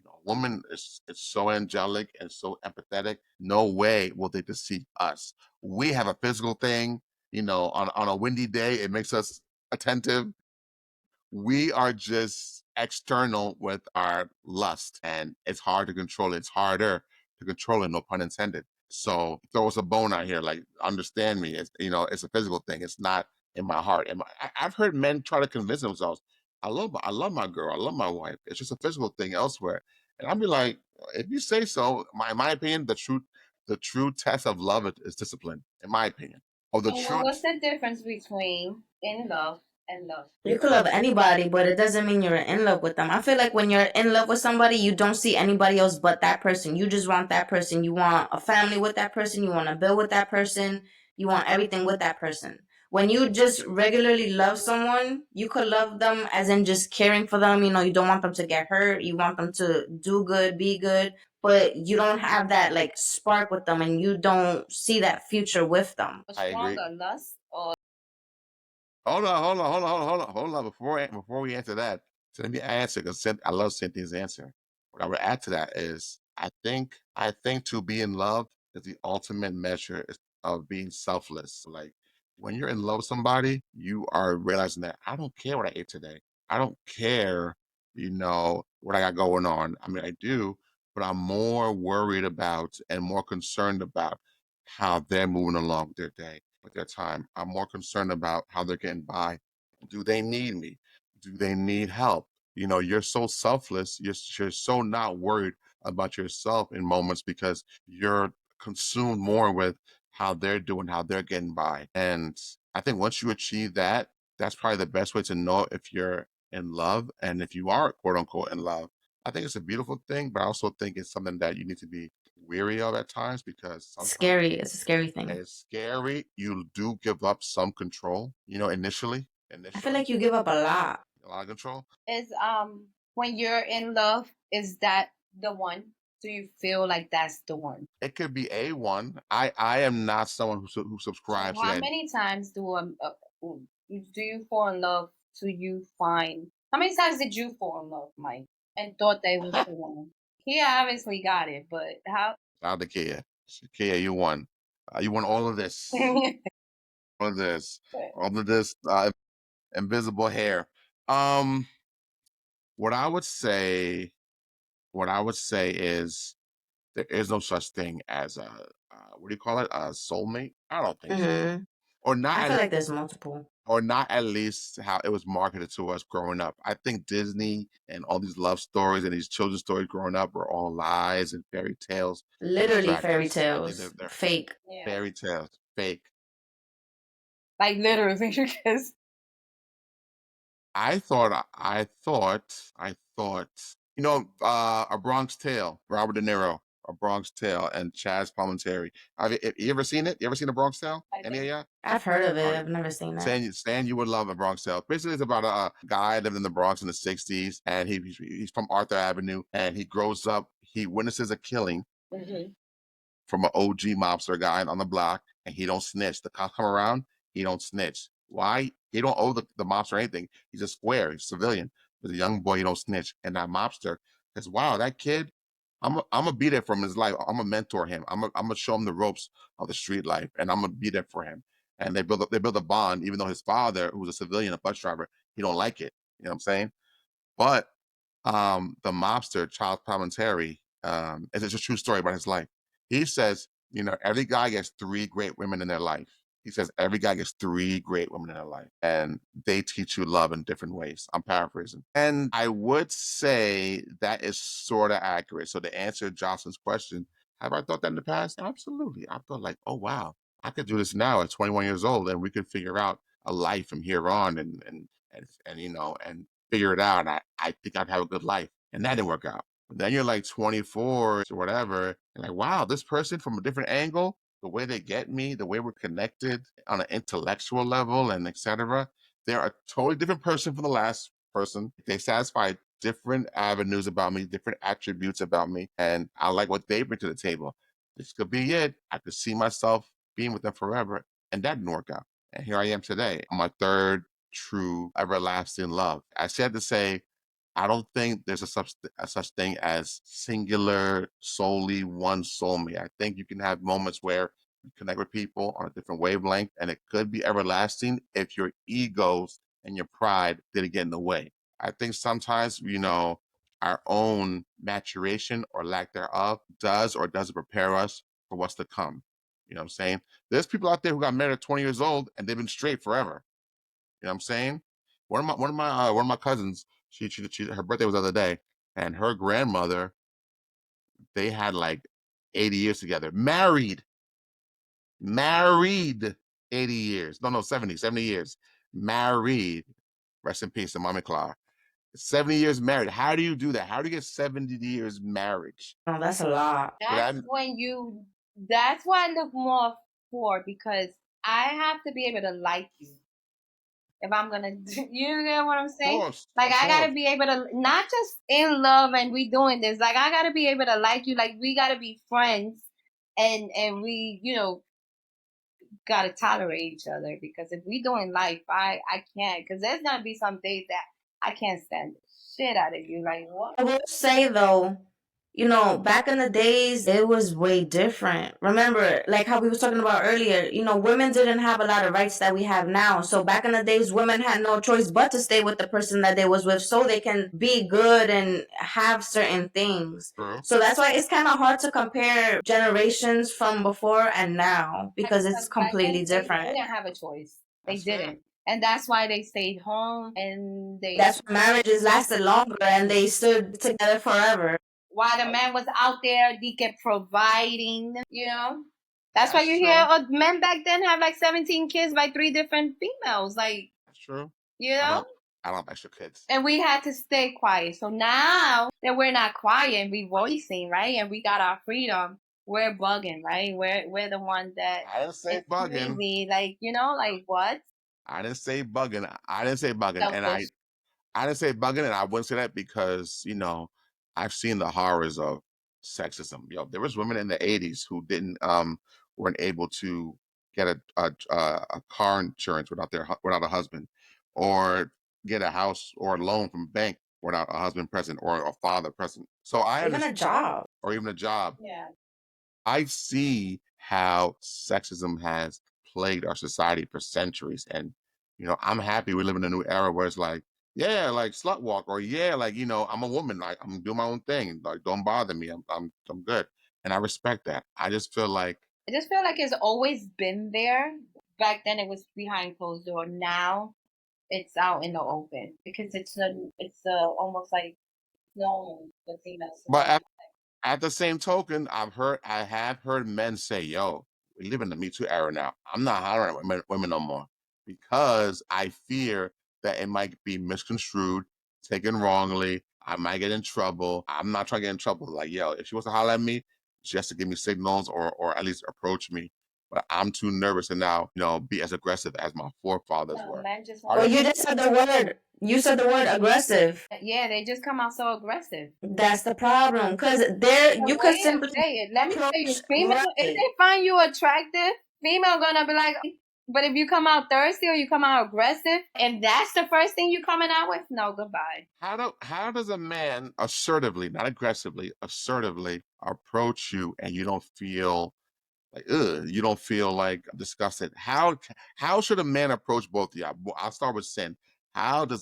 a woman is so angelic and so empathetic. No way will they deceive us. We have a physical thing, on a windy day, it makes us attentive. We are just external with our lust, and it's hard to control it. It's harder to control it, no pun intended. So throw us a bone out here, like, understand me. It's a physical thing. It's not in my heart. And I've heard men try to convince themselves, I love my girl, I love my wife. It's just a physical thing elsewhere. And I'll be like, if you say so. In my opinion, the true test of love is discipline. In my opinion, or the So true. what's the difference between in love and love? You could love anybody, but it doesn't mean you're in love with them. I feel like when you're in love with somebody, you don't see anybody else but that person. You just want that person. You want a family with that person. You want to build with that person. You want everything with that person. When you just regularly love someone, you could love them as in just caring for them. You don't want them to get hurt. You want them to do good, be good, but you don't have that like spark with them and you don't see that future with them. I agree. Stronger lust or Hold on. Before we answer that, so let me answer, because I love Cynthia's answer. What I would add to that is, I think to be in love is the ultimate measure of being selfless. Like, when you're in love with somebody, you are realizing that I don't care what I ate today. I don't care, what I got going on. I mean, I do, but I'm more worried about and more concerned about how they're moving along with their day, with their time. I'm more concerned about how they're getting by. Do they need me? Do they need help? You're so selfless. You're so not worried about yourself in moments because you're consumed more with how they're doing, how they're getting by. And I think once you achieve that, that's probably the best way to know if you're in love and if you are quote unquote in love. I think it's a beautiful thing, but I also think it's something that you need to be weary of at times because sometimes Scary. It's a scary thing. it's scary. You do give up some control, initially. I feel like you give up a lot. A lot of control. Is when you're in love, is that the one? Do you feel like that's the one? It could be a one. I am not someone who So subscribes to how that. many times do you fall in love? Do you find how many times did you fall in love, Mike, and thought they was the one? He obviously got it, but how? Out the Kia. Kia, you won. You won all of this. All of this. All of this invisible hair. Um, what I would say, what I would say is there is no such thing as a what do you call it? A soulmate? I don't think so. Hmm. Or not I feel at, like there's multiple. or not at least how it was marketed to us growing up. I think Disney and all these love stories and these children's stories growing up were all lies and fairy tales, Literally fairy distractions. I think tales. they're Fake. Yeah, fairy tales, fake. like literally, because I thought, A Bronx Tale, Robert De Niro, A Bronx Tale, and Chaz Palminteri. You ever seen it? You ever seen A Bronx Tale? I Any of think you? I've heard of All it. right. I've never seen it. Stan, you would love A Bronx Tale. Basically, it's about a guy living in the Bronx in the '60s, and he's from Arthur Avenue, and he grows up. He witnesses a killing from an OG mobster guy on the block, and he don't snitch. The cops come around, he don't snitch. Why? He don't owe the mobster anything. He's a square, he's a civilian. But a young boy, he don't snitch. And that mobster says, wow, that kid, I'm gonna be there for him in his life. I'm gonna mentor him. I'm gonna show him the ropes of the street life, and I'm gonna be there for him. And they build a bond, even though his father, who's a civilian, a bus driver, he don't like it. You know what I'm saying? But the mobster, Charles Palminteri, it's a true story about his life. He says, every guy gets three great women in their life. He says every guy gets three great women in their life, and they teach you love in different ways. I'm paraphrasing. And I would say that is sort of accurate. So to answer Jocelyn's question, have I thought that in the past? Absolutely. I thought like, oh wow, I could do this now at 21 years old, and we could figure out a life from here on, and figure it out. And I think I'd have a good life. And that didn't work out. But then you're like 24 or whatever, and like, wow, this person from a different angle, the way they get me, the way we're connected on an intellectual level and etc. They're a totally different person from the last person. They satisfy different avenues about me, different attributes about me, and I like what they bring to the table. This could be it. I could see myself being with them forever. And that didn't work out. And here I am today on my third true everlasting love. I said to say, I don't think there's a such thing as singular, solely one soulmate. I think you can have moments where you connect with people on a different wavelength, and it could be everlasting if your egos and your pride didn't get in the way. I think sometimes, our own maturation or lack thereof does or doesn't prepare us for what's to come. You know what I'm saying? There's people out there who got married at 20 years old and they've been straight forever. You know what I'm saying? One of my cousins, her birthday was the other day, and her grandmother, they had like 80 years together. Married 80 years. No, 70 years. Married. Rest in peace to Mommy Claw. 70 years married. How do you do that? How do you get 70 years marriage? Oh, that's a lot. that's why I look more for, because I have to be able to like you. If I'm gonna you get what I'm saying? Like I gotta be able to not just in love and we doing this. Like I gotta be able to like you. Like we gotta be friends, and we gotta tolerate each other, because if we doing life, I can't, because there's gonna be some days that I can't stand the shit out of you. Like what? I will say though, back in the days, it was way different. Remember, like how we was talking about earlier, women didn't have a lot of rights that we have now. So back in the days, women had no choice but to stay with the person that they was with so they can be good and have certain things. True. So that's why it's kind of hard to compare generations from before and now, because it's completely They different. didn't have a choice. They That's didn't. fair. And that's why they stayed home, and That's why marriages lasted longer and they stood together forever. while the man was out there, he kept providing, you know. That's why you true. hear men back then have like 17 kids by 3 different females. Like, That's true. you know? I don't have extra kids. And we had to stay quiet. So now that we're not quiet and we voicing, right? And we got our freedom, we're bugging, right? We're the ones that I didn't say it's bugging. crazy. Like, you know, like what? I didn't say bugging. I didn't say bugging. And Selfish. I didn't say bugging, and I wouldn't say that because, you know, I've seen the horrors of sexism. Yo, there was women in the 80s who didn't weren't able to get a car insurance without a husband, or get a house or a loan from a bank without a husband present or a father present. So I Even a understand, job. or even a job. Yeah. I see how sexism has plagued our society for centuries. And, you know, I'm happy we live in a new era where it's like, yeah, like slut walk, or yeah, like, you know, I'm a woman, like I'm doing my own thing. Like, don't bother me. I'm good. And I respect that. I just feel like I just feel like it's always been there. Back then it was behind closed door. Now it's out in the open because it's almost like no the females. but at the same token, I have heard men say, "Yo, we live in the Me Too era now. I'm not hiring women no more because I fear that it might be misconstrued, taken wrongly. I might get in trouble. I'm not trying to get in trouble. Like, yo, if she wants to holler at me, she has to give me signals or at least approach me. But I'm too nervous to now, you know, be as aggressive as my forefathers No, were. men just Are Well, want. you? you just said the word. You said the word aggressive. Yeah, they just come out so aggressive. That's the problem. Because there, The you way could to simply say it. Let me tell you, approach female. If right. they find you attractive, female gonna be like. But if you come out thirsty or you come out aggressive, and that's the first thing you coming out with, no, goodbye. How does a man assertively, not aggressively, assertively approach you and you don't feel like ugh, you don't feel like disgusted? How should a man approach both of you? I'll start with Sin.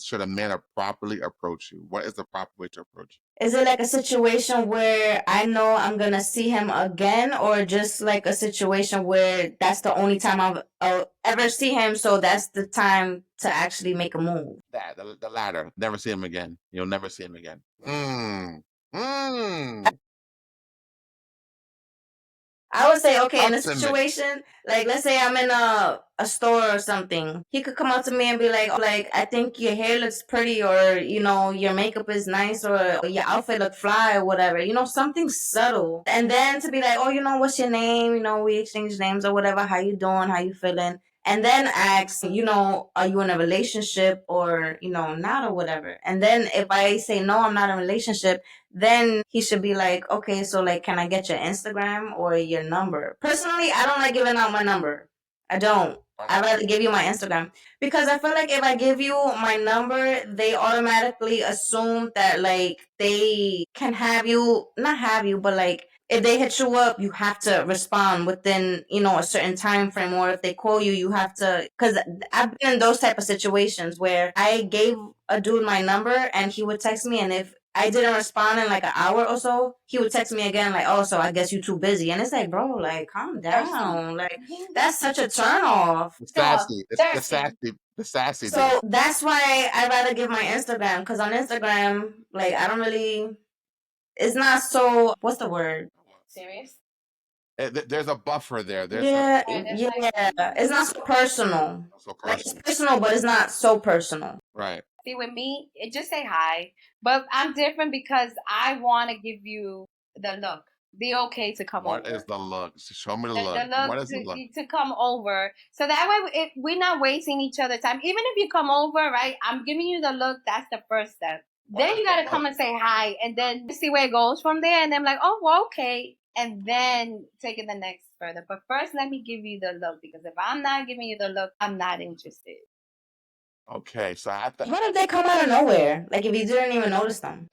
Should a man properly approach you? What is the proper way to approach Is it like a situation where I know I'm gonna see him again, or just like a situation where that's the only time I'll ever see him, so that's the time to actually make a move? you? The latter. Never see him again. You'll never see him again. Mm. I would say, okay, in Talk a to me. situation, like let's say I'm in a store or something, he could come up to me and be like, I think your hair looks pretty, or your makeup is nice, or your outfit look fly, or whatever, something subtle. And then to be like, oh, what's your name? We exchange names or whatever. How you doing? How you feeling? And then ask, are you in a relationship or, not or whatever. And then if I say, no, I'm not in a relationship, then he should be like, okay, so like, can I get your Instagram or your number? Personally, I don't like giving out my number. I don't. I'd rather give you my Instagram because I feel like if I give you my number, they automatically assume that like they can have you, not have you, but like if they hit you up, you have to respond within, a certain time frame. Or if they call you, you have to. Because I've been in those type of situations where I gave a dude my number and he would text me, and if I didn't respond in like an hour or so, he would text me again like, "Oh, so I guess you too busy." And it's like, bro, like, calm down. Like, that's such a turn off. The So sassy, thirsty. the sassy dude. So that's why I rather give my Instagram, because on Instagram, like, I don't really. It's not so. What's the word? Serious? There's a buffer there. Yeah, Right, that's yeah. It's not so personal. so Like, it's personal. personal, but it's not so personal. Right. See, with me, it just say hi. But I'm different because I want to give you the look, the okay to come What over. is the look? Show me the The look. look What is the look? to come over. So that way we're not wasting each other's time. Even if you come over, right? I'm giving you the look. That's the first step. Then you got to come and say hi and then see where it goes from there. And then I'm like, oh, well, okay. And then take it the next further. But first, let me give you the look because if I'm not giving you the look, I'm not interested. Okay, so I have to. What if they come out of nowhere? Like, if you didn't even notice them?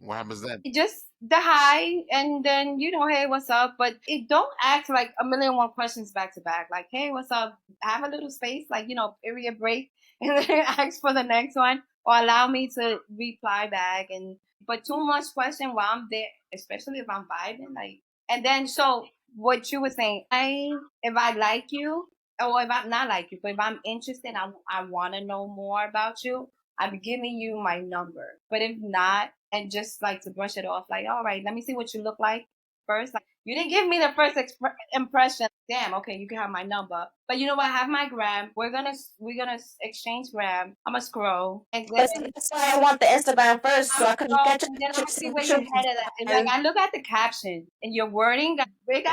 What happens then? Just the hi and then hey, what's up, but it don't ask like a million one questions back to back like, hey, what's up, have a little space, like, period break, and then ask for the next one or allow me to reply back. And but too much question while I'm there, especially if I'm vibing, like. And then so what you were saying, if I like you or if I'm not like you, but if I'm interested, I want to know more about you, I'm giving you my number. But if not, and just like to brush it off, like, all right, let me see what you look like first. Like, you didn't give me the first impression. Damn, okay, you can have my number. But you know what? I have my gram. We're gonna exchange gram. I'm gonna scroll, and then But see, that's why I want the Instagram first, so I'm I can scroll, catch up and then I'm with gonna see your where you're pictures. headed at. And like, I look at the caption and your wording. It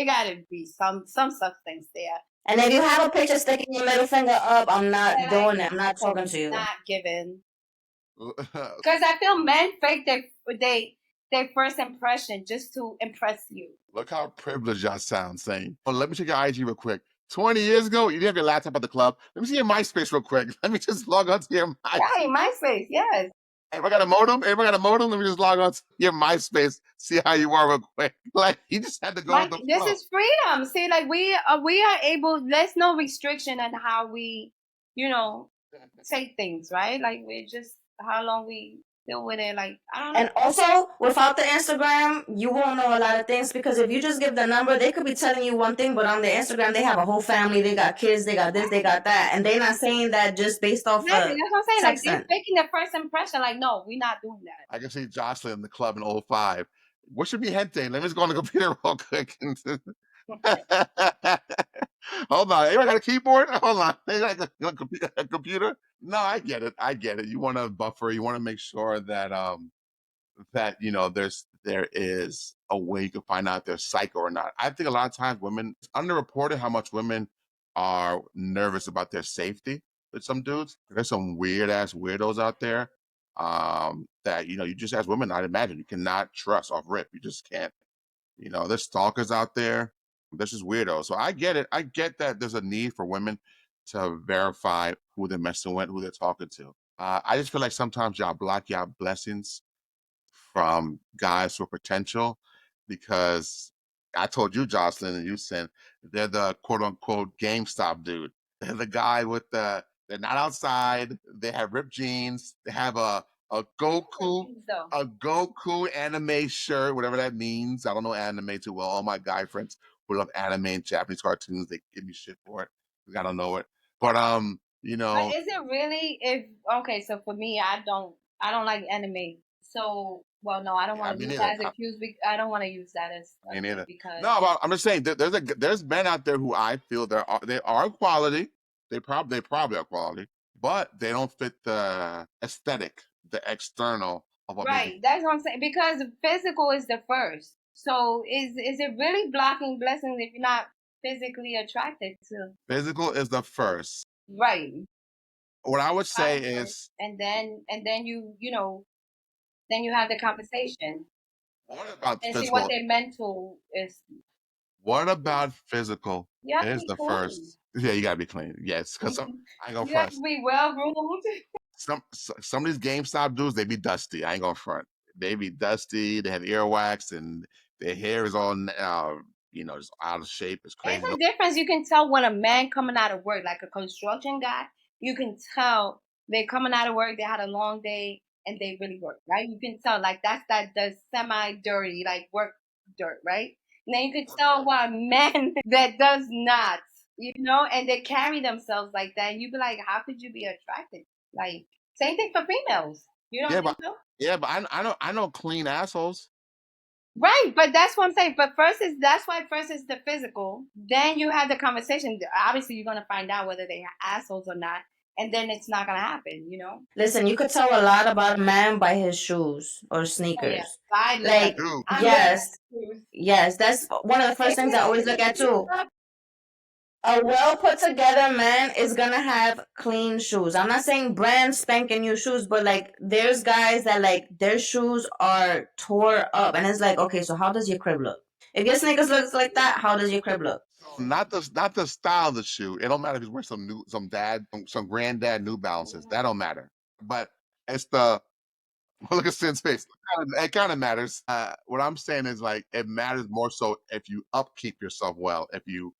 gotta be some substance there. And if you have a picture sticking your middle finger up, I'm not Like, doing it. I'm not talking to you. not given. Because I feel men fake their first impression just to impress you. Look how privileged y'all sound saying. Oh, let me check your IG real quick. 20 years ago, you didn't have your laptop at the club. Let me see your MySpace real quick. Let me just log on to your MySpace. Right, MySpace, yes. Everybody got a modem? Everybody got a modem? Let me just log on to your MySpace, see how you are real quick. Like, you just had to go with the This flow. is freedom. See, like we are able. There's no restriction on how we, say things, right? Like we're just how long we deal with it. Like I don't know. And also, without the Instagram, you won't know a lot of things because if you just give the number, they could be telling you one thing, but on their Instagram, they have a whole family, they got kids, they got this, they got that, and they're not saying that just based off Exactly. That's what I'm saying. Like they're texting. faking the first impression. Like, no, we're not doing that. I can see Jocelyn in the club in '05. What should be head thing? Let me just go on the computer real quick. Hold on. Anybody got a keyboard? Hold on. Anybody got a computer? No, I get it. I get it. You want to buffer. You want to make sure that there is a way you can find out if they're psycho or not. I think a lot of times women, it's underreported how much women are nervous about their safety with some dudes. There's some weird ass weirdos out there that you just as women, I'd imagine you cannot trust off rip. You just can't. There's stalkers out there. There's just weirdos. So I get it. I get that there's a need for women to verify who they're messing with, who they're talking to. I just feel like sometimes y'all block y'all blessings from guys for potential because I told you, Jocelyn, and you said they're the quote unquote GameStop dude. They're the guy with they're not outside, they have ripped jeans, they have a Goku, So a Goku anime shirt, whatever that means. I don't know anime too well. All my guy friends who love anime and Japanese cartoons, they give me shit for it. I don't know it. But but is it really if okay, so for me I don't like anime. So well no, I don't yeah, want to me use neither. that as excuse I don't want to use that as Me neither. because No, but I'm just saying there's men out there who I feel they are quality. They probably are quality, but they don't fit the aesthetic, the external of what maybe right, that's what I'm saying. Because physical is the first. So is it really blocking blessings if you're not physically attracted to physical is the first. right What I would say first, is, and then then you have the conversation what about and see what physical? their mental is. What about physical You have to is be the clean. first? Yeah, you gotta be clean. Yes, because I ain't gonna You have front. to be well groomed. Some of these GameStop dudes, they be dusty. I ain't gonna front. They be dusty. They have earwax and their hair is all just out of shape. It's It's crazy. No, a difference. You can tell when a man coming out of work, like a construction guy, you can tell they're coming out of work, they had a long day and they really work, right? You can tell like that's that the semi dirty, like work dirt, right? And then you can tell what a man that does not, and they carry themselves like that. And you be like, how could you be attracted? Like same thing for females. You don't yeah, think but so? I know clean assholes. Right, but that's what I'm saying. But that's why first is the physical. Then you have the conversation. Obviously, you're gonna find out whether they are assholes or not, and then it's not gonna happen. Listen, you could tell a lot about a man by his shoes or Oh yeah, sneakers. I look at. Like, Dude, I look at yes, shoes. yes, that's one of the first things I always look at too. A well put together man is gonna have clean shoes. I'm not saying brand spanking new shoes, but like there's guys that like their shoes are tore up, and it's like, okay, so how does your crib look? If your sneakers looks like that, how does your crib look? so not the style of the shoe. It don't matter if he's wearing some granddad New Balances. That don't matter. But it's the look at Sin's face. It kind of matters. What I'm saying is like it matters more so if you upkeep yourself well, if you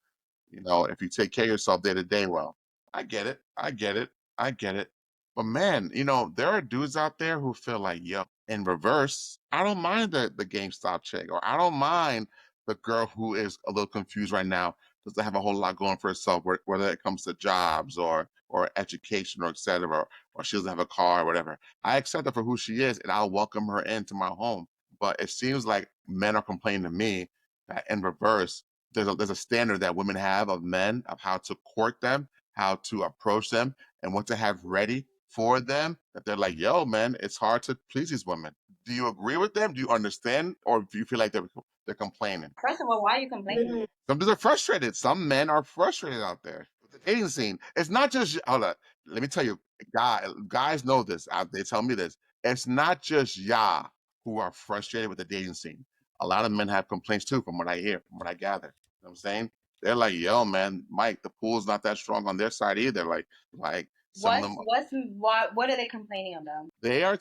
take care of yourself day to day well. I get it. I get it. I get it. But man, there are dudes out there who feel like, yo, in reverse, I don't mind the GameStop chick, or I don't mind the girl who is a little confused right now doesn't have a whole lot going for herself, whether it comes to jobs or education or etc. Or she doesn't have a car or whatever. I accept her for who she is, and I'll welcome her into my home. But it seems like men are complaining to me that in reverse, there's a standard that women have of men of how to court them, how to approach them, and what to have ready for them. That they're like, yo, man, it's hard to please these women. Do you agree with them? Do you understand, or do you feel like they're complaining? First of all, why are you complaining? Some dudes are frustrated. Some men are frustrated out there with the dating scene. It's not just hold on. Let me tell you, guys know this. They tell me this. It's not just y'all who are frustrated with the dating scene. A lot of men have complaints too, from what I hear, from what I gather. You know what I'm saying? They're like, yo, man, Mike, the pool's not that strong on their side either. Like some of them What are they complaining about? they're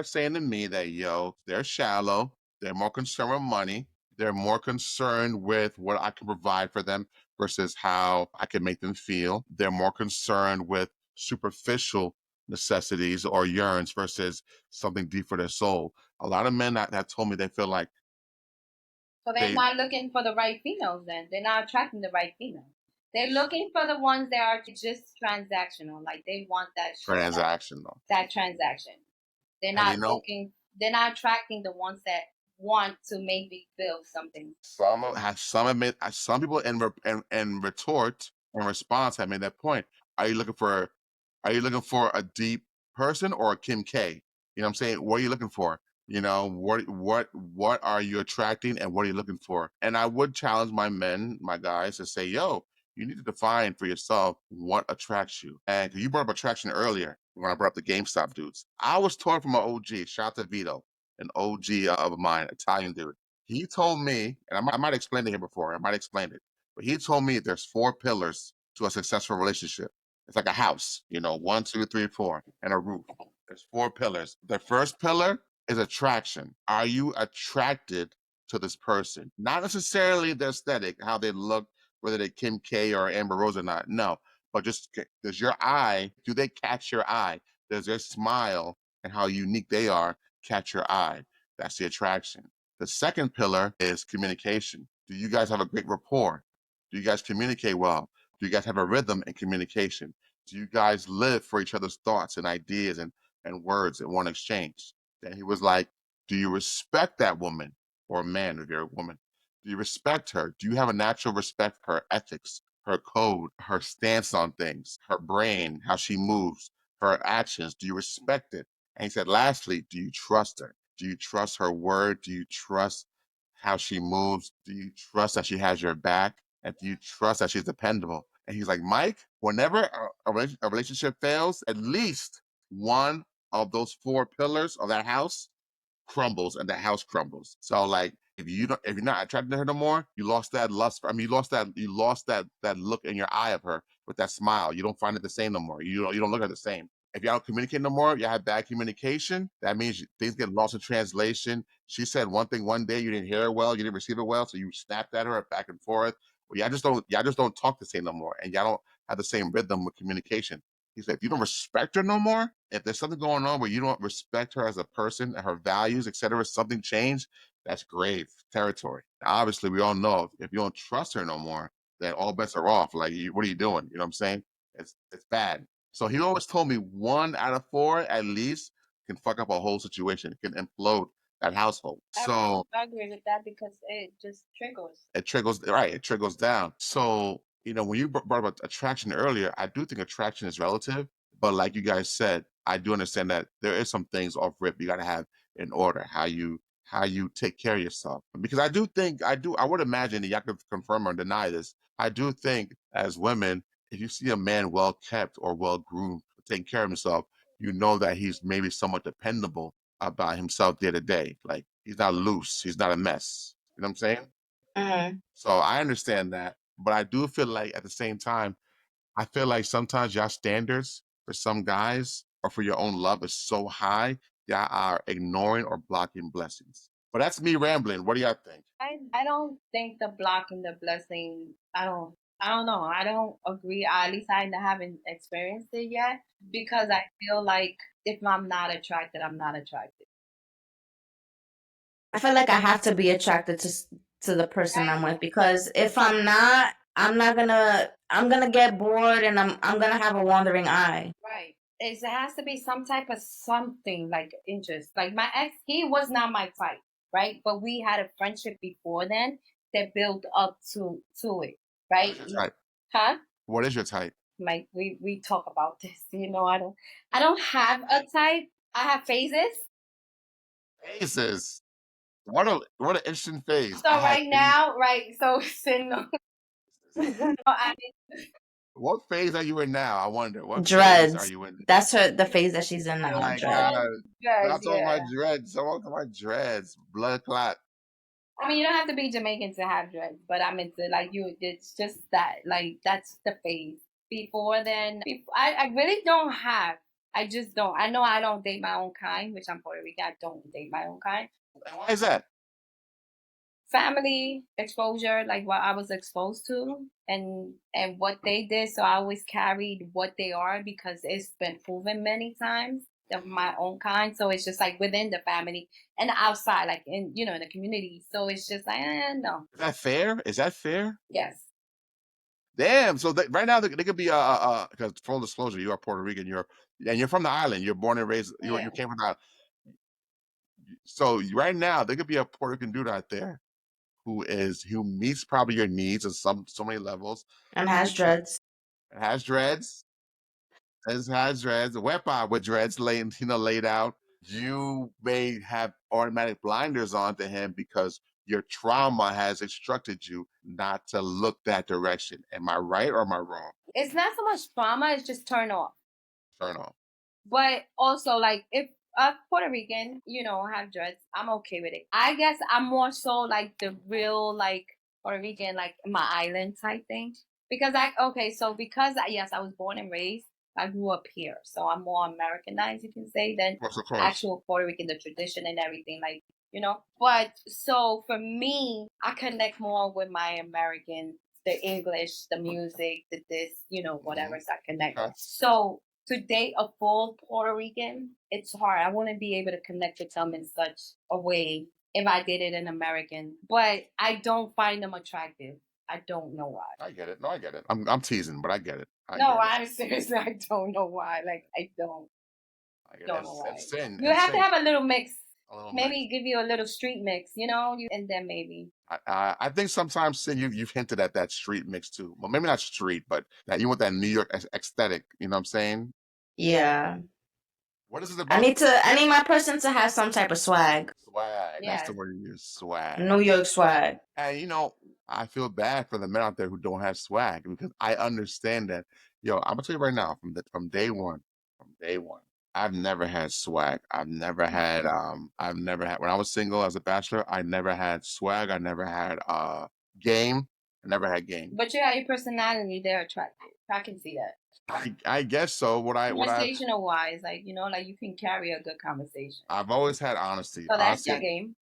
saying to me that, yo, they're shallow, they're more concerned with money, they're more concerned with what I can provide for them versus how I can make them feel. They're more concerned with superficial necessities or yearns versus something deep for their soul. A lot of men that told me they feel like So they're they not looking for the right females then. They're not attracting the right females. They're looking for the ones that are just transactional. Like they want that shit, transactional. that transaction. They're And not looking, they're not attracting the ones that want to maybe build something. some people in retort in response have made that point. Are you looking for a deep person or a Kim K? You know what I'm saying? What are you looking for? You know, what are you attracting and what are you looking for? And I would challenge my men, my guys, to say, yo, you need to define for yourself what attracts you. And you brought up attraction earlier when I brought up the GameStop dudes. I was taught from an OG, shout out to Vito, an OG of mine, Italian dude. He told me, and I might have explained it here before, I might have explained it, but he told me there's 4 pillars to a successful relationship. It's like a house, you know, 1, 2, 3, 4, and a roof. There's 4 pillars. The first pillar is attraction. Are you attracted to this person? Not necessarily the aesthetic, how they look, whether they're Kim K or Amber Rose or not. No, but just does your eye, do they catch your eye? Does their smile and how unique they are catch your eye? That's the attraction. The second pillar is communication. Do you guys have a great rapport? Do you guys communicate well? Do you guys have a rhythm in communication? Do you guys live for each other's thoughts and ideas and words in one exchange? Then he was like, do you respect that woman or man if you're a woman? Do you respect her? Do you have a natural respect for her ethics, her code, her stance on things, her brain, how she moves, her actions? Do you respect it? And he said, lastly, do you trust her? Do you trust her word? Do you trust how she moves? Do you trust that she has your back? And do you trust that she's dependable? And he's like, Mike, whenever a relationship fails, at least one of those 4 pillars of that house crumbles and the house crumbles. So like if you're not attracted to her no more, you lost that lust. You lost that look in your eye of her with that smile. You don't find it the same no more. You don't look at the same. If y'all don't communicate no more, you have bad communication. That means things get lost in translation. She said one thing one day, you didn't hear it well, you didn't receive it well, so you snapped at her back and forth. Well, y'all just don't talk the same no more, and y'all don't have the same rhythm with communication. He said, if you don't respect her no more, if there's something going on where you don't respect her as a person and her values, etc., something changed, that's grave territory. Obviously, we all know if you don't trust her no more, then all bets are off. Like, what are you doing? You know what I'm saying? It's bad. So he always told me 1 out of 4 at least can fuck up a whole situation, can implode that household. So I agree with that because it just triggers. it trickles right, it trickles down. So when you brought up attraction earlier, I do think attraction is relative, but like you guys said, I do understand that there is some things off rip you got to have in order, how you take care of yourself, because I would imagine that y'all could confirm or deny this. I do think as women, if you see a man well kept or well groomed, taking care of himself, you know that he's maybe somewhat dependable about himself day to day. Like he's not loose, he's not a mess. You know what I'm saying? Mhm. So I understand that, but I do feel like at the same time, I feel like sometimes your standards for some guys or for your own love is so high, y'all are ignoring or blocking blessings. But that's me rambling. What do y'all think? I don't think the block and the blessing. I don't know. I don't agree. At least I haven't experienced it yet because I feel like if I'm not attracted, I'm not attracted. I feel like I have to be attracted to the person I'm with, because if I'm not, I'm gonna get bored and I'm gonna have a wandering eye. Right. It has to be some type of something like interest. Like my ex, he was not my type, right? But we had a friendship before then that built up to it, What right? is your type? Huh? What is your type? Like we talk about this. I don't have a type. I have phases. Phases. What an interesting phase. So I have right phases. now, right? So single. I What phase are you in now? I wonder. What phase are Dreads. you in? That's the phase that she's in Oh now. my Dread. God. drugs, Stop talking yeah. about dreads. Someone talking about dreads. Blood clot. I mean, you don't have to be Jamaican to have dreads, but I'm into like you. It's just that, like, that's the phase. Before then, I really don't have. I just don't. I know I don't date my own kind, which I'm Puerto Rican. I don't date my own kind. And why is that? Family exposure, like what I was exposed to, and what they did. So I always carried what they are because it's been proven many times of my own kind. So it's just like within the family and outside, like in the community. So it's just like, no, Is that fair? Is that fair? yes, Damn. So right now they could be because full disclosure, you are Puerto Rican. You're from the island. You're born and raised. You yeah. came from the. So right now there could be a Puerto Rican dude out there who meets probably your needs on so many levels. And has dreads. Has dreads. Has dreads. Wepa with dreads laid out. You may have automatic blinders onto him because your trauma has instructed you not to look that direction. Am I right or am I wrong? It's not so much trauma; it's just turn off. Turn off. But also, like, if a Puerto Rican, have dreads, I'm okay with it. I guess I'm more so like the real, like, Puerto Rican, like my island type thing. Because yes, I was born and raised, I grew up here. So I'm more Americanized, you can say, than Of course. actual Puerto Rican, the tradition and everything, like. But so for me, I connect more with my American, the English, the music, the this, Hmm. whatever. So I connect. Okay. So to date a full Puerto Rican, it's hard. I wouldn't be able to connect with them in such a way if I dated an American. But I don't find them attractive. I don't know why. I get it. No, I get it. I'm teasing, but I get it. I No, get it. I'm seriously, I don't know why. Like, I don't I get it. don't know And why. sin You and have to sin. have a little mix. A little mix. Maybe give you a little street mix, and then maybe. I think sometimes sin you've hinted at that street mix too. Well, maybe not street, but that you want that New York aesthetic. You know what I'm saying? Yeah. What is it about I need my person to have some type of swag. swag? That's Yeah. the word you use, swag. New York swag. And I feel bad for the men out there who don't have swag because I understand that. Yo, I'm gonna tell you right now, from day one, I've never had swag. I've never had when I was single as a bachelor, I never had swag. I never had game. I never had game. But you have your personality, they're attractive. I can see that. I guess so. Conversational wise, like you can carry a good conversation. I've always had honesty. So that's your game.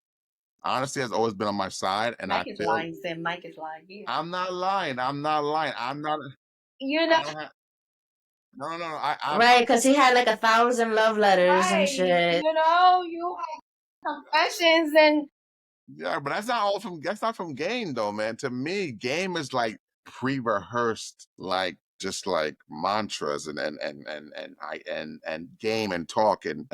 Honesty has always been on my side, and I Mike is feel lying. Said Mike is lying. I'm not lying. I'm not lying. I'm not. You I know, don't have. No, no, no, no. Right, because he had like 1,000 love letters and right? shit. You have confessions and Yeah, but that's not from game though, man. To me, game is like pre-rehearsed, like just like mantras and game and talk and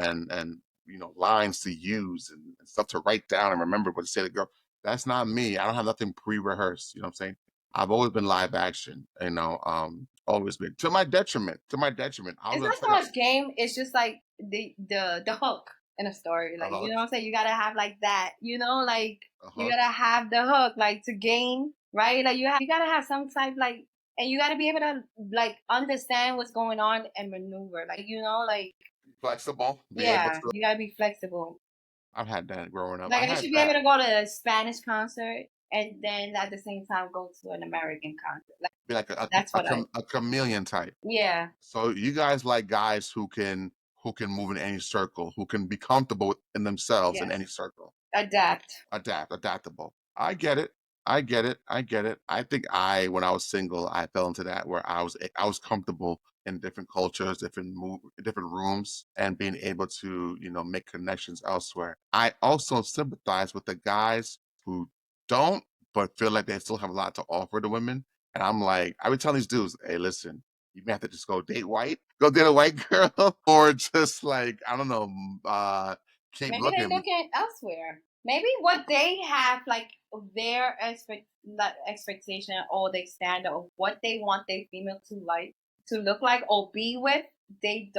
lines to use and stuff to write down and remember what to say to the girl. That's not me. I don't have nothing pre-rehearsed. You know what I'm saying? I've always been live action, always been to my detriment. To my detriment. I was it's gonna not so tell you much game. It's just like the hook in a story. the Like, you hook, know what I'm saying? You gotta have like that. Like the you hook. gotta have the hook, like to gain, right? Like you gotta have some type like, and you gotta be able to like understand what's going on and maneuver. Like Flexible, be able yeah, to. you gotta be flexible. I've had that growing up. Like I I had should be able that. to go to a Spanish concert and then at the same time go to an American concert. Like Be like a, that's a, a, what I. cham- a chameleon type. Yeah, So you guys like guys who can move in any circle, who can be comfortable in themselves in yes. any circle. Adapt. Adaptable. I get it. I get it. I get it. I think when I was single, I fell into that where I was comfortable in different cultures, different rooms, and being able to make connections elsewhere. I also sympathize with the guys who don't, but feel like they still have a lot to offer to women, And I'm like, I would tell these dudes, hey, listen, you may have to just go date white, go date a white girl, or just like, I don't know, keep Maybe they're looking. looking elsewhere. Maybe what they have, like their expectation or the standard of what they want their female to look like or be with, they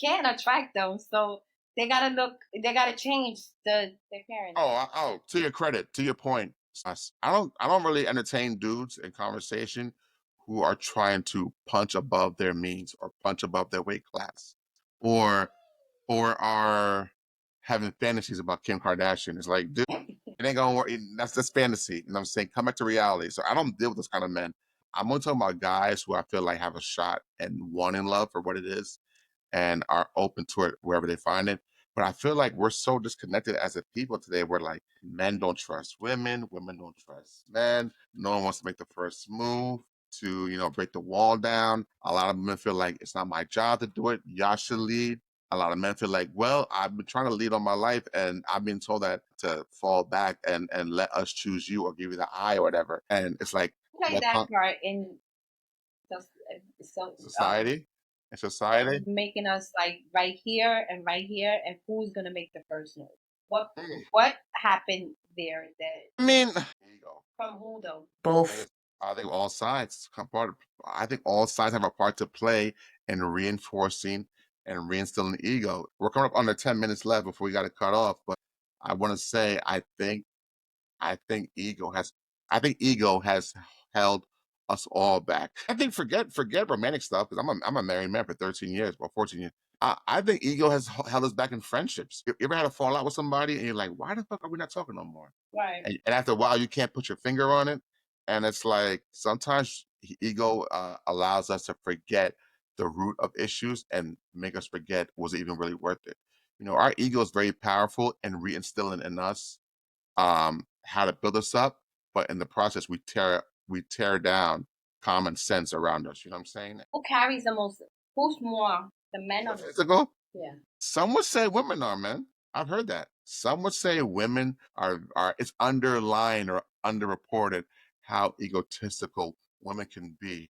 can't attract them. So they gotta change their parents. Oh, to your credit, to your point, I don't really entertain dudes in conversation who are trying to punch above their means or punch above their weight class, or are having fantasies about Kim Kardashian. It's like, dude, it ain't gonna work. That's just fantasy. You know what I'm saying? Come back to reality. So I don't deal with those kind of men. I'm only talking about guys who I feel like have a shot and wanting love for what it is and are open to it wherever they find it. But I feel like we're so disconnected as a people today. We're like, men don't trust women, women don't trust men. No one wants to make the first move to, break the wall down. A lot of men feel like it's not my job to do it. Y'all should lead. A lot of men feel like, well, I've been trying to lead all my life and I've been told that to fall back and let us choose you or give you the eye or whatever. And it's like, Play that part in society and society. making us like right here, and who's gonna make the first move? What Mm. what happened there that I mean, there you go. from who though? Both. I think all sides I think all sides have a part to play in reinforcing and reinstilling ego. We're coming up under 10 minutes left before we got to cut off, but I want to say I think ego has held us all back. I think forget romantic stuff because I'm a married man for 13 years or 14 years. I think ego has held us back in friendships. You ever had a fallout with somebody and you're like, why the fuck are we not talking no more? Right. And after a while, you can't put your finger on it, and it's like sometimes ego allows us to forget the root of issues and make us forget was it even really worth it. Our ego is very powerful in reinstilling in us how to build us up, but in the process we tear down common sense around us. You know what I'm saying? Who carries the most? Who's more, the men or the Physical. yeah? Some would say women are, man. I've heard that. Some would say women are it's underlined or underreported how egotistical women can be.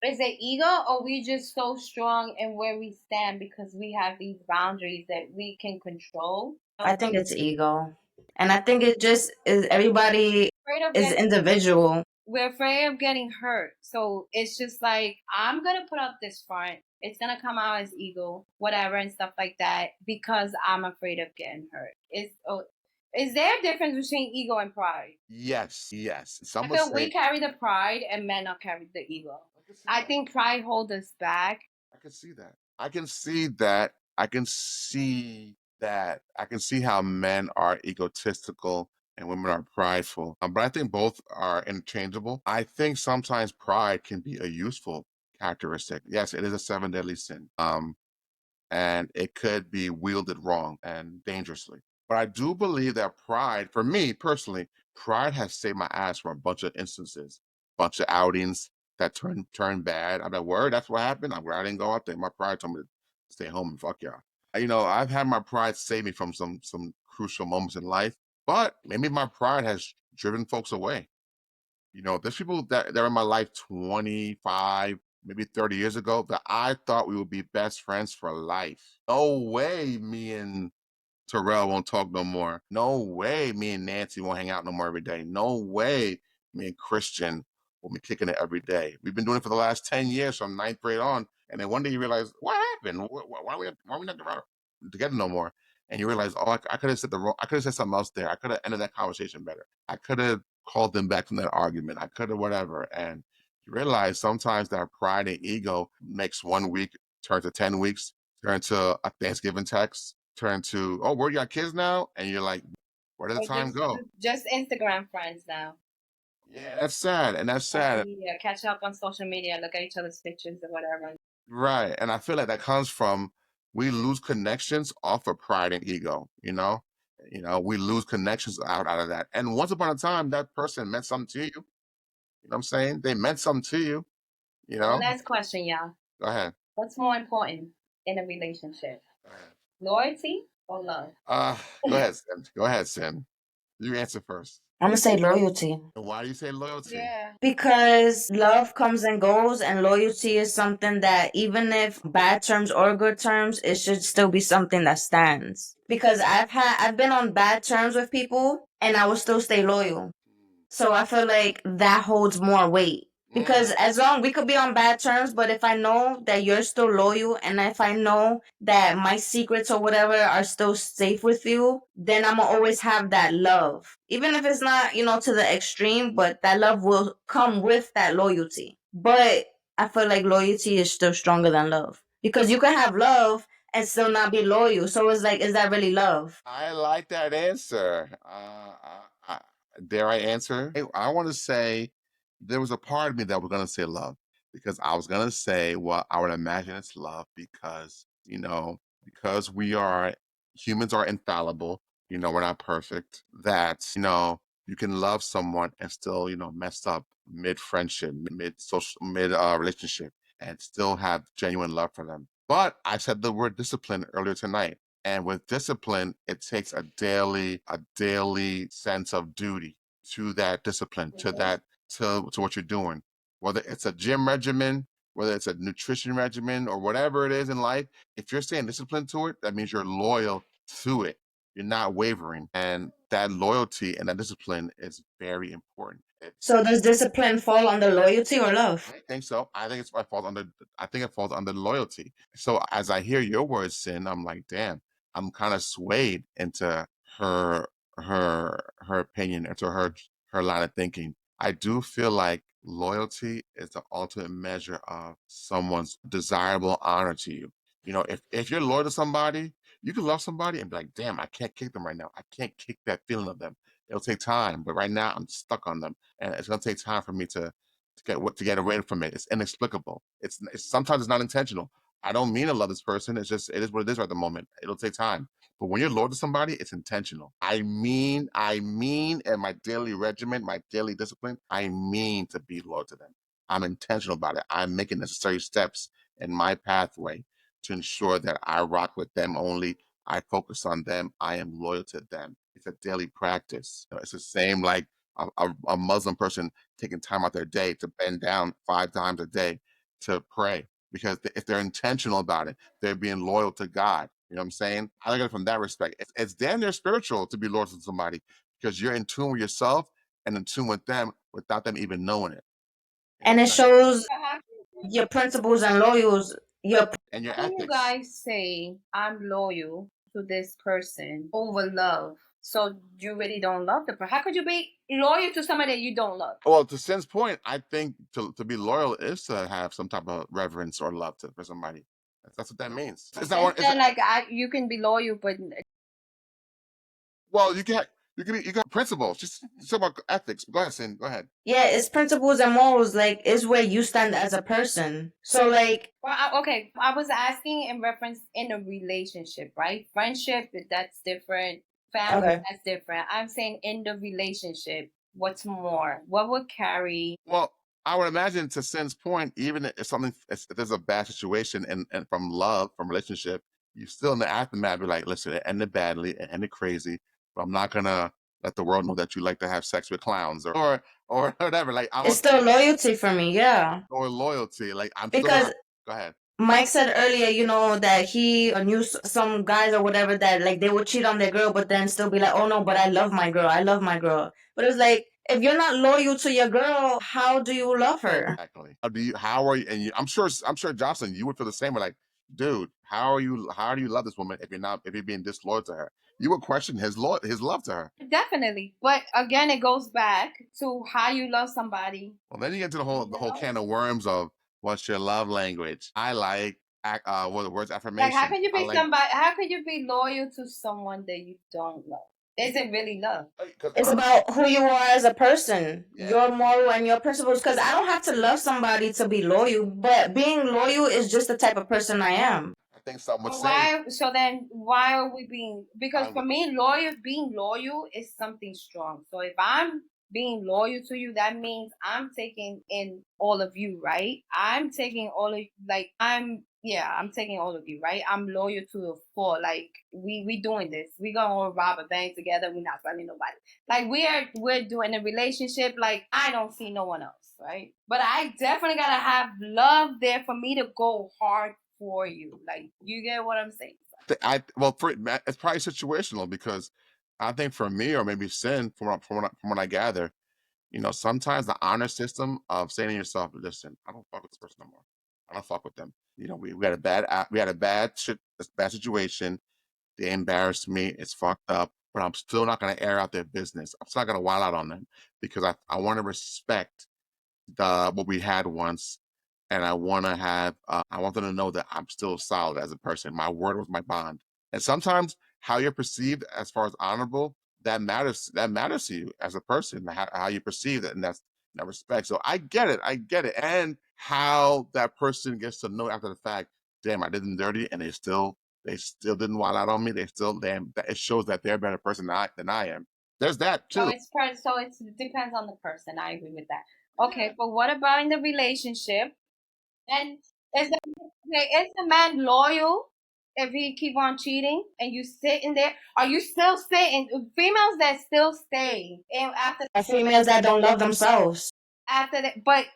Is it ego or we just so strong in where we stand because we have these boundaries that we can control? I think it's ego. And I think it just is everybody Afraid of is individual. we're afraid of getting hurt. So it's just like, I'm going to put up this front. It's going to come out as ego, whatever, and stuff like that, because I'm afraid of getting hurt. Is there a difference between ego and pride? Yes, yes. Some I would feel say we carry the pride and men are carry the ego. I think pride holds us back. I can see that. I can see that. I can see that. I can see how men are egotistical and women are prideful. But I think both are interchangeable. I think sometimes pride can be a useful characteristic. Yes, it is a seven deadly sin. And it could be wielded wrong and dangerously. But I do believe that pride, for me personally, pride has saved my ass from a bunch of instances, bunch of outings that turned bad. I'm like, word, that's what happened. I'm glad I didn't go out there. My pride told me to stay home and fuck y'all. I've had my pride save me from some crucial moments in life, but maybe my pride has driven folks away. There's people that are in my life 25, maybe 30 years ago that I thought we would be best friends for life. No way me and Terrell won't talk no more. No way me and Nancy won't hang out no more every day. No way me and Christian will be kicking it every day. We've been doing it for the last 10 years from ninth grade on. And then one day you realize, what happened? Why are we not together no more? And you realize, oh, I could have I could have said something else there. I could have ended that conversation better. I could have called them back from that argument. I could have whatever. And you realize sometimes that pride and ego makes 1 week turn to 10 weeks, turn to a Thanksgiving text, turn to, oh, where you got kids now? And you're like, where did the Or time go? just Instagram friends now. Yeah, that's sad. And that's Social sad. media, catch up on social media, look at each other's pictures or whatever. Right. And I feel like that comes from we lose connections off of pride and ego, we lose connections out of that. And once upon a time, that person meant something to you. You know what I'm saying? They meant something to you, you One know? last question, y'all. Go ahead. What's more important in a relationship? Go ahead. Loyalty or love? Go ahead, Sin. Go ahead, Sin. You answer first. I'm gonna say loyalty. Why do you say loyalty? Yeah. Because love comes and goes, and loyalty is something that, even if bad terms or good terms, it should still be something that stands. Because I've been on bad terms with people, and I will still stay loyal. So I feel like that holds more weight. Because as long we could be on bad terms, but if I know that you're still loyal, and if I know that my secrets or whatever are still safe with you, then I'm gonna always have that love. Even if it's not, to the extreme, but that love will come with that loyalty. But I feel like loyalty is still stronger than love. Because you can have love and still not be loyal. So it's like, is that really love? I like that answer. Dare I answer? I want to say there was a part of me that was going to say love because I was going to say, well, I would imagine it's love because, because humans are infallible, we're not perfect, that, you can love someone and still, mess up mid friendship, mid social, mid relationship and still have genuine love for them. But I said the word discipline earlier tonight. And with discipline, it takes a daily sense of duty to that discipline, to what you're doing. Whether it's a gym regimen, whether it's a nutrition regimen, or whatever it is in life, if you're staying disciplined to it, that means you're loyal to it. You're not wavering. And that loyalty and that discipline is very important. So does discipline fall under loyalty or love? I think so. I think it falls under loyalty. So as I hear your words, Sin, I'm like, damn, I'm kind of swayed into her her opinion, into her line of thinking. I do feel like loyalty is the ultimate measure of someone's desirable honor to you. If you're loyal to somebody, you can love somebody and be like, damn, I can't kick them right now. I can't kick that feeling of them. It'll take time, but right now I'm stuck on them, and it's gonna take time for me to get away from it. It's inexplicable. It's sometimes it's not intentional. I don't mean to love this person. It is what it is right at the moment. It'll take time. But when you're loyal to somebody, it's intentional. I mean, in my daily regimen, my daily discipline, I mean to be loyal to them. I'm intentional about it. I'm making necessary steps in my pathway to ensure that I rock with them only. I focus on them. I am loyal to them. It's a daily practice. It's the same like a Muslim person taking time out their day to bend down 5 times a day to pray because if they're intentional about it, they're being loyal to God. You know what I'm saying? I look at it from that respect. It's damn near spiritual to be loyal to somebody because you're in tune with yourself and in tune with them without them even knowing it. And it shows How your principles and loyals, your And your can you ethics. guys say I'm loyal to this person over love? So you really don't love the person. How could you be loyal to somebody that you don't love? Well, to Sin's point, I think to be loyal is to have some type of reverence or love for somebody. That's what that means. It's not one. Then like you can be loyal, but Well, you got principles. Just talk about ethics. Go ahead, Sin. Go ahead. yeah, it's principles and morals, like is where you stand as a person. So like, well, okay, I was asking in reference in a relationship, right? Friendship, that's different. Family, okay, that's different. I'm saying in the relationship, what's more? What would carry? Well, I would imagine to Sin's point, even if there's a bad situation and from love, from relationship, you still in the aftermath be like, listen, it ended badly, it ended crazy, but I'm not gonna let the world know that you like to have sex with clowns or whatever. Like I'm it's still loyalty for me, yeah. or loyalty. Like I'm still Because gonna go ahead. Mike said earlier, that he knew some guys or whatever that like they would cheat on their girl, but then still be like, oh no, but I love my girl, I love my girl. But it's like, if you're not loyal to your girl, how do you love her? Exactly. How are you? And I'm sure Johnson, you would feel the same way. Like, dude, how are you? How do you love this woman if you're being disloyal to her? You would question his love to her. Definitely. But again, it goes back to how you love somebody. Well, then you get to the whole can of worms of what's your love language. I like what the words Like, how affirmation. can you I be like somebody? How could you be loyal to someone that you don't love? Is it really love? It's about who you are as a person, Yeah. your moral and your principles. Because I don't have to love somebody to be loyal, but being loyal is just the type of person I am. I think some would But say why? So then, why are we being? Because I'm for me, being loyal is something strong. So if I'm being loyal to you, that means I'm taking in all of you, right? I'm taking all of like I'm yeah, I'm taking all of you, right? I'm loyal to the full. Like we doing this. We gonna rob a bank together. We're not selling nobody. Like we're doing a relationship. Like I don't see no one else, right? But I definitely gotta have love there for me to go hard for you. Like you get what I'm saying? It's probably situational because I think for me, or maybe Sin, from what I gather, sometimes the honor system of saying to yourself, "Listen, I don't fuck with this person no more. I don't fuck with them. We had a bad situation. They embarrassed me. It's fucked up, but I'm still not gonna air out their business. I'm still not gonna wild out on them because I want to respect the what we had once, and I want them to know that I'm still solid as a person. My word was my bond. And sometimes how you're perceived as far as honorable, that matters. That matters to you as a person, how you perceive it, and that's that respect. So I get it. I get it. And how that person gets to know after the fact, damn, I did them dirty, and they still didn't wild out on me. They still damn. It shows that they're a better person than I am. There's that So too. it depends on the person. I agree with that. Okay, but what about in the relationship? And is the man loyal if he keep on cheating and you sitting there? Are you still sitting? Females that still stay and Females that don't love themselves. after that, but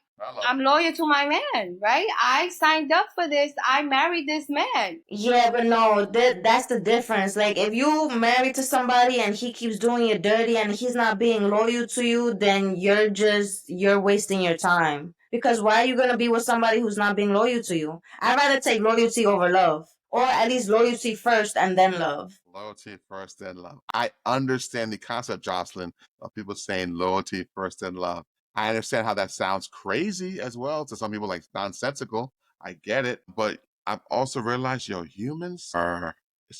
I'm loyal to my man, right? I signed up for this. I married this man. Yeah, but no, that's the difference. Like, if you married to somebody and he keeps doing you dirty and he's not being loyal to you, then you're wasting your time. Because why are you gonna be with somebody who's not being loyal to you? I'd rather take loyalty over love, or at least loyalty first and then love. Loyalty first, then love. I understand the concept, Jocelyn, of people saying loyalty first, then love. I understand how that sounds crazy as well to some people, like nonsensical. I get it, but I've also realized, humans are.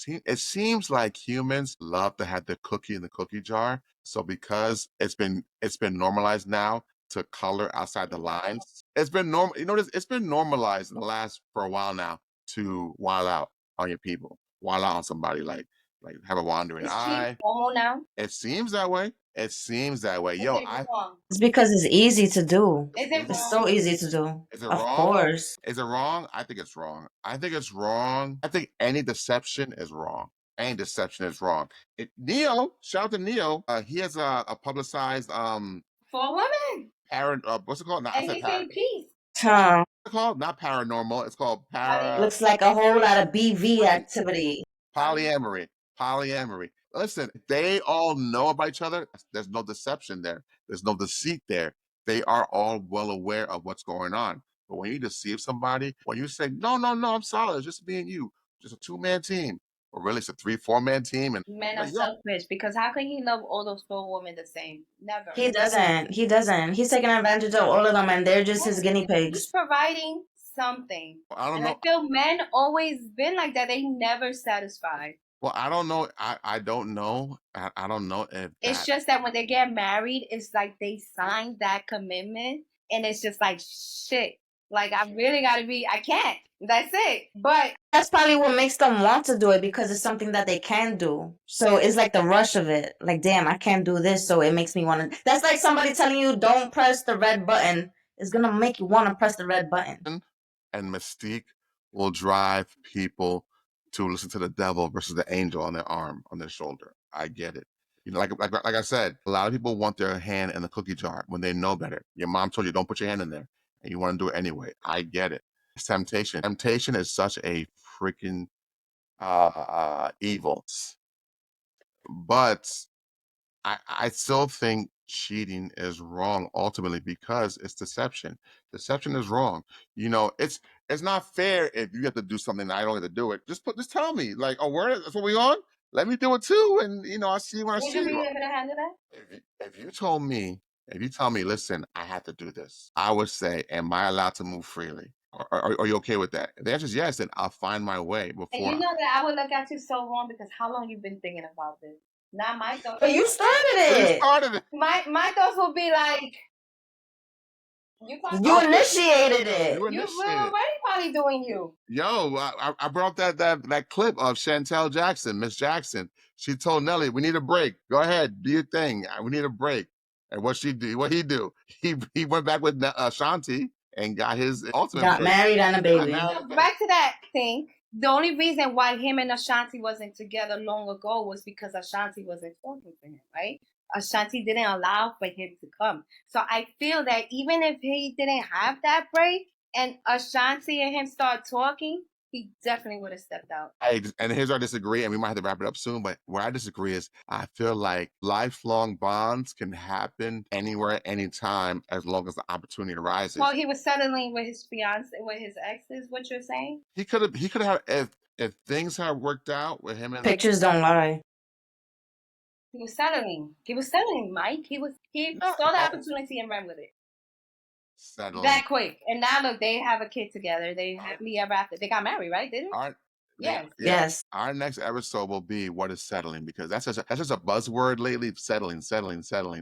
It seems like humans love to have the cookie in the cookie jar. So because it's been normalized now to color outside the lines, it's been normal. It's been normalized in the last for a while now to wild out on your people, wild out on somebody like have a wandering Is cheating eye. normal now? It seems that way. It seems that way. Is Yo, it wrong? It's because it's easy to do. Is it It's wrong? so easy to do. is it Of wrong? course. Is it wrong? I think it's wrong. I think it's wrong. I think any deception is wrong. Any deception is wrong. Neo, shout out to Neo. He has a publicized For women. what's it called? Not, I And said he say peace. Huh. what's it called? Not paranormal. It's called Looks like a whole lot of BV activity. polyamory. Polyamory. Listen, they all know about each other. There's no deception there. There's no deceit there. They are all well aware of what's going on. But when you deceive somebody, when you say, no, no, no, I'm solid, it's just me and you, just a two-man team, or really it's a 3-4-man team, and Men are like, yo, selfish because how can he love all those four women the same? Never. He doesn't. He doesn't. He's taking advantage of all of them, and they're just his guinea He's pigs. providing something. I don't And know. I feel men always been like that. They never satisfied. Well, I don't know. I don't know. I don't know if It's just that when they get married, it's like they signed that commitment, and it's just like shit. Like I really gotta be. I can't. That's it. But That's probably what makes them want to do it because it's something that they can do. So it's like the rush of it. Like, damn, I can't do this, so it makes me want to. That's like somebody telling you, don't press the red button. It's going to make you want to press the red button. and mystique will drive people to listen to the devil versus the angel on their arm, on their shoulder. I get it. Like I said, a lot of people want their hand in the cookie jar when they know better. Your mom told you don't put your hand in there, and you want to do it anyway. I get it. It's temptation. Temptation is such a freaking evil, but I still think cheating is wrong ultimately because it's deception. Deception is wrong. It's not fair if you have to do something and I don't have to do it. Just tell me, like, oh, word, that's what we on. Let me do it too, and I see when I would see you be you. able to handle that? If you tell me, listen, I have to do this, I would say, am I allowed to move freely? Are you okay with that? If the answer is yes, then I'll find my way And before. you know that I would look at you so wrong because how long you been thinking about this? Not my thoughts. But you started You it. started it. My thoughts will be like, You initiated it. You you initiated were it. already probably doing you. Yo, I brought that clip of Chantel Jackson, Miss Jackson. She told Nelly, "We need a break. Go ahead, do your thing. We need a break." And what he do? He went back with Shanti, and got his ultimate Got push. married and a baby. Back to that thing. The only reason why him and Ashanti wasn't together long ago was because Ashanti wasn't talking to him, right? Ashanti didn't allow for him to come. So I feel that even if he didn't have that break and Ashanti and him start talking, he definitely would have stepped out. And here's where I disagree, and we might have to wrap it up soon, but where I disagree is I feel like lifelong bonds can happen anywhere, anytime, as long as the opportunity arises. Well, he was settling with his fiance, with his exes, what you're saying? He could have if things had worked out with him and Pictures don't lie. He was settling. He was settling, Mike. He saw the opportunity and ran with it. settling. That quick. And now look, they have a kid together. They happily ever after. They got married, right? Did they? Yes. Our next episode will be what is settling, because that's just a buzzword lately. Settling.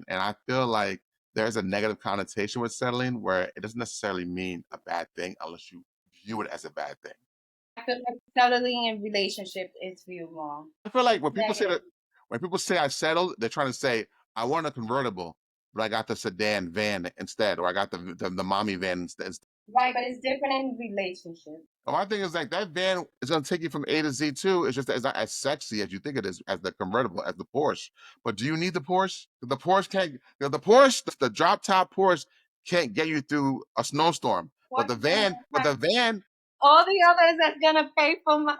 And I feel like there's a negative connotation with settling where it doesn't necessarily mean a bad thing unless you view it as a bad thing. I feel like settling in relationship is viewed wrong. I feel like when people say I settled, they're trying to say I want a convertible, but I got the sedan van instead, or I got the mommy van instead. Right, but it's different in relationships. My thing is like that van is going to take you from A to Z too. It's just that it's not as sexy as you think it is, as the convertible, as the Porsche. But do you need the Porsche? The Porsche can't. The Porsche, the drop top Porsche, can't get you through a snowstorm. But the van, all the others that's gonna pay for my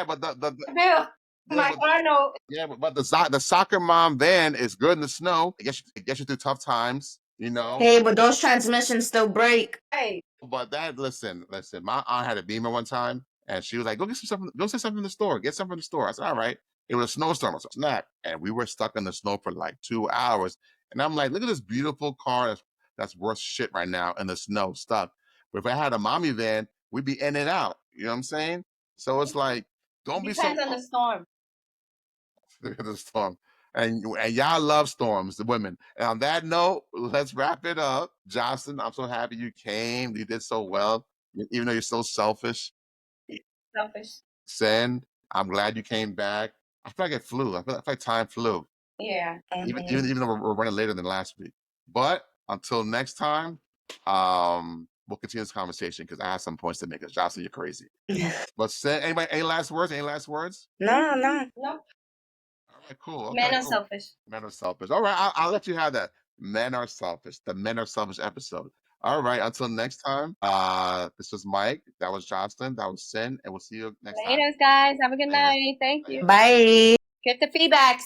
but the bill, my car note. Yeah, but the soccer mom van is good in the snow. It gets you through tough times. You know. Hey, but those transmissions still break. Hey. But listen. My aunt had a Beamer one time, and she was like, "Go get something. Go get something in the store. Get something in the store." I said, "All right." It was a snowstorm. I said, "Snap!" And we were stuck in the snow for like 2 hours. And I'm like, "Look at this beautiful car that's worth shit right now in the snow, stuck." But if I had a mommy van, we'd be in and out. You know what I'm saying? So it's like, don't be so. Depends on the storm. The storm. And y'all love storms, the women. And on that note, let's wrap it up. Jocelyn, I'm so happy you came. You did so well, even though you're so selfish. Sen, I'm glad you came back. I feel like it flew. I feel like time flew. Yeah. Even though we're running later than last week. But until next time, we'll continue this conversation because I have some points to make. Because Jocelyn, you're crazy. But Sen, anybody, any last words? No. All right, cool. Okay, Men are cool. selfish. Men are selfish. All right, I'll let you have that. Men are selfish. The men are selfish episode. All right, until next time. This was Mike. That was Jocelyn. That was Sin, and we'll see you next time. Later, guys. Have a good night. Thank you. Bye. Get the feedbacks.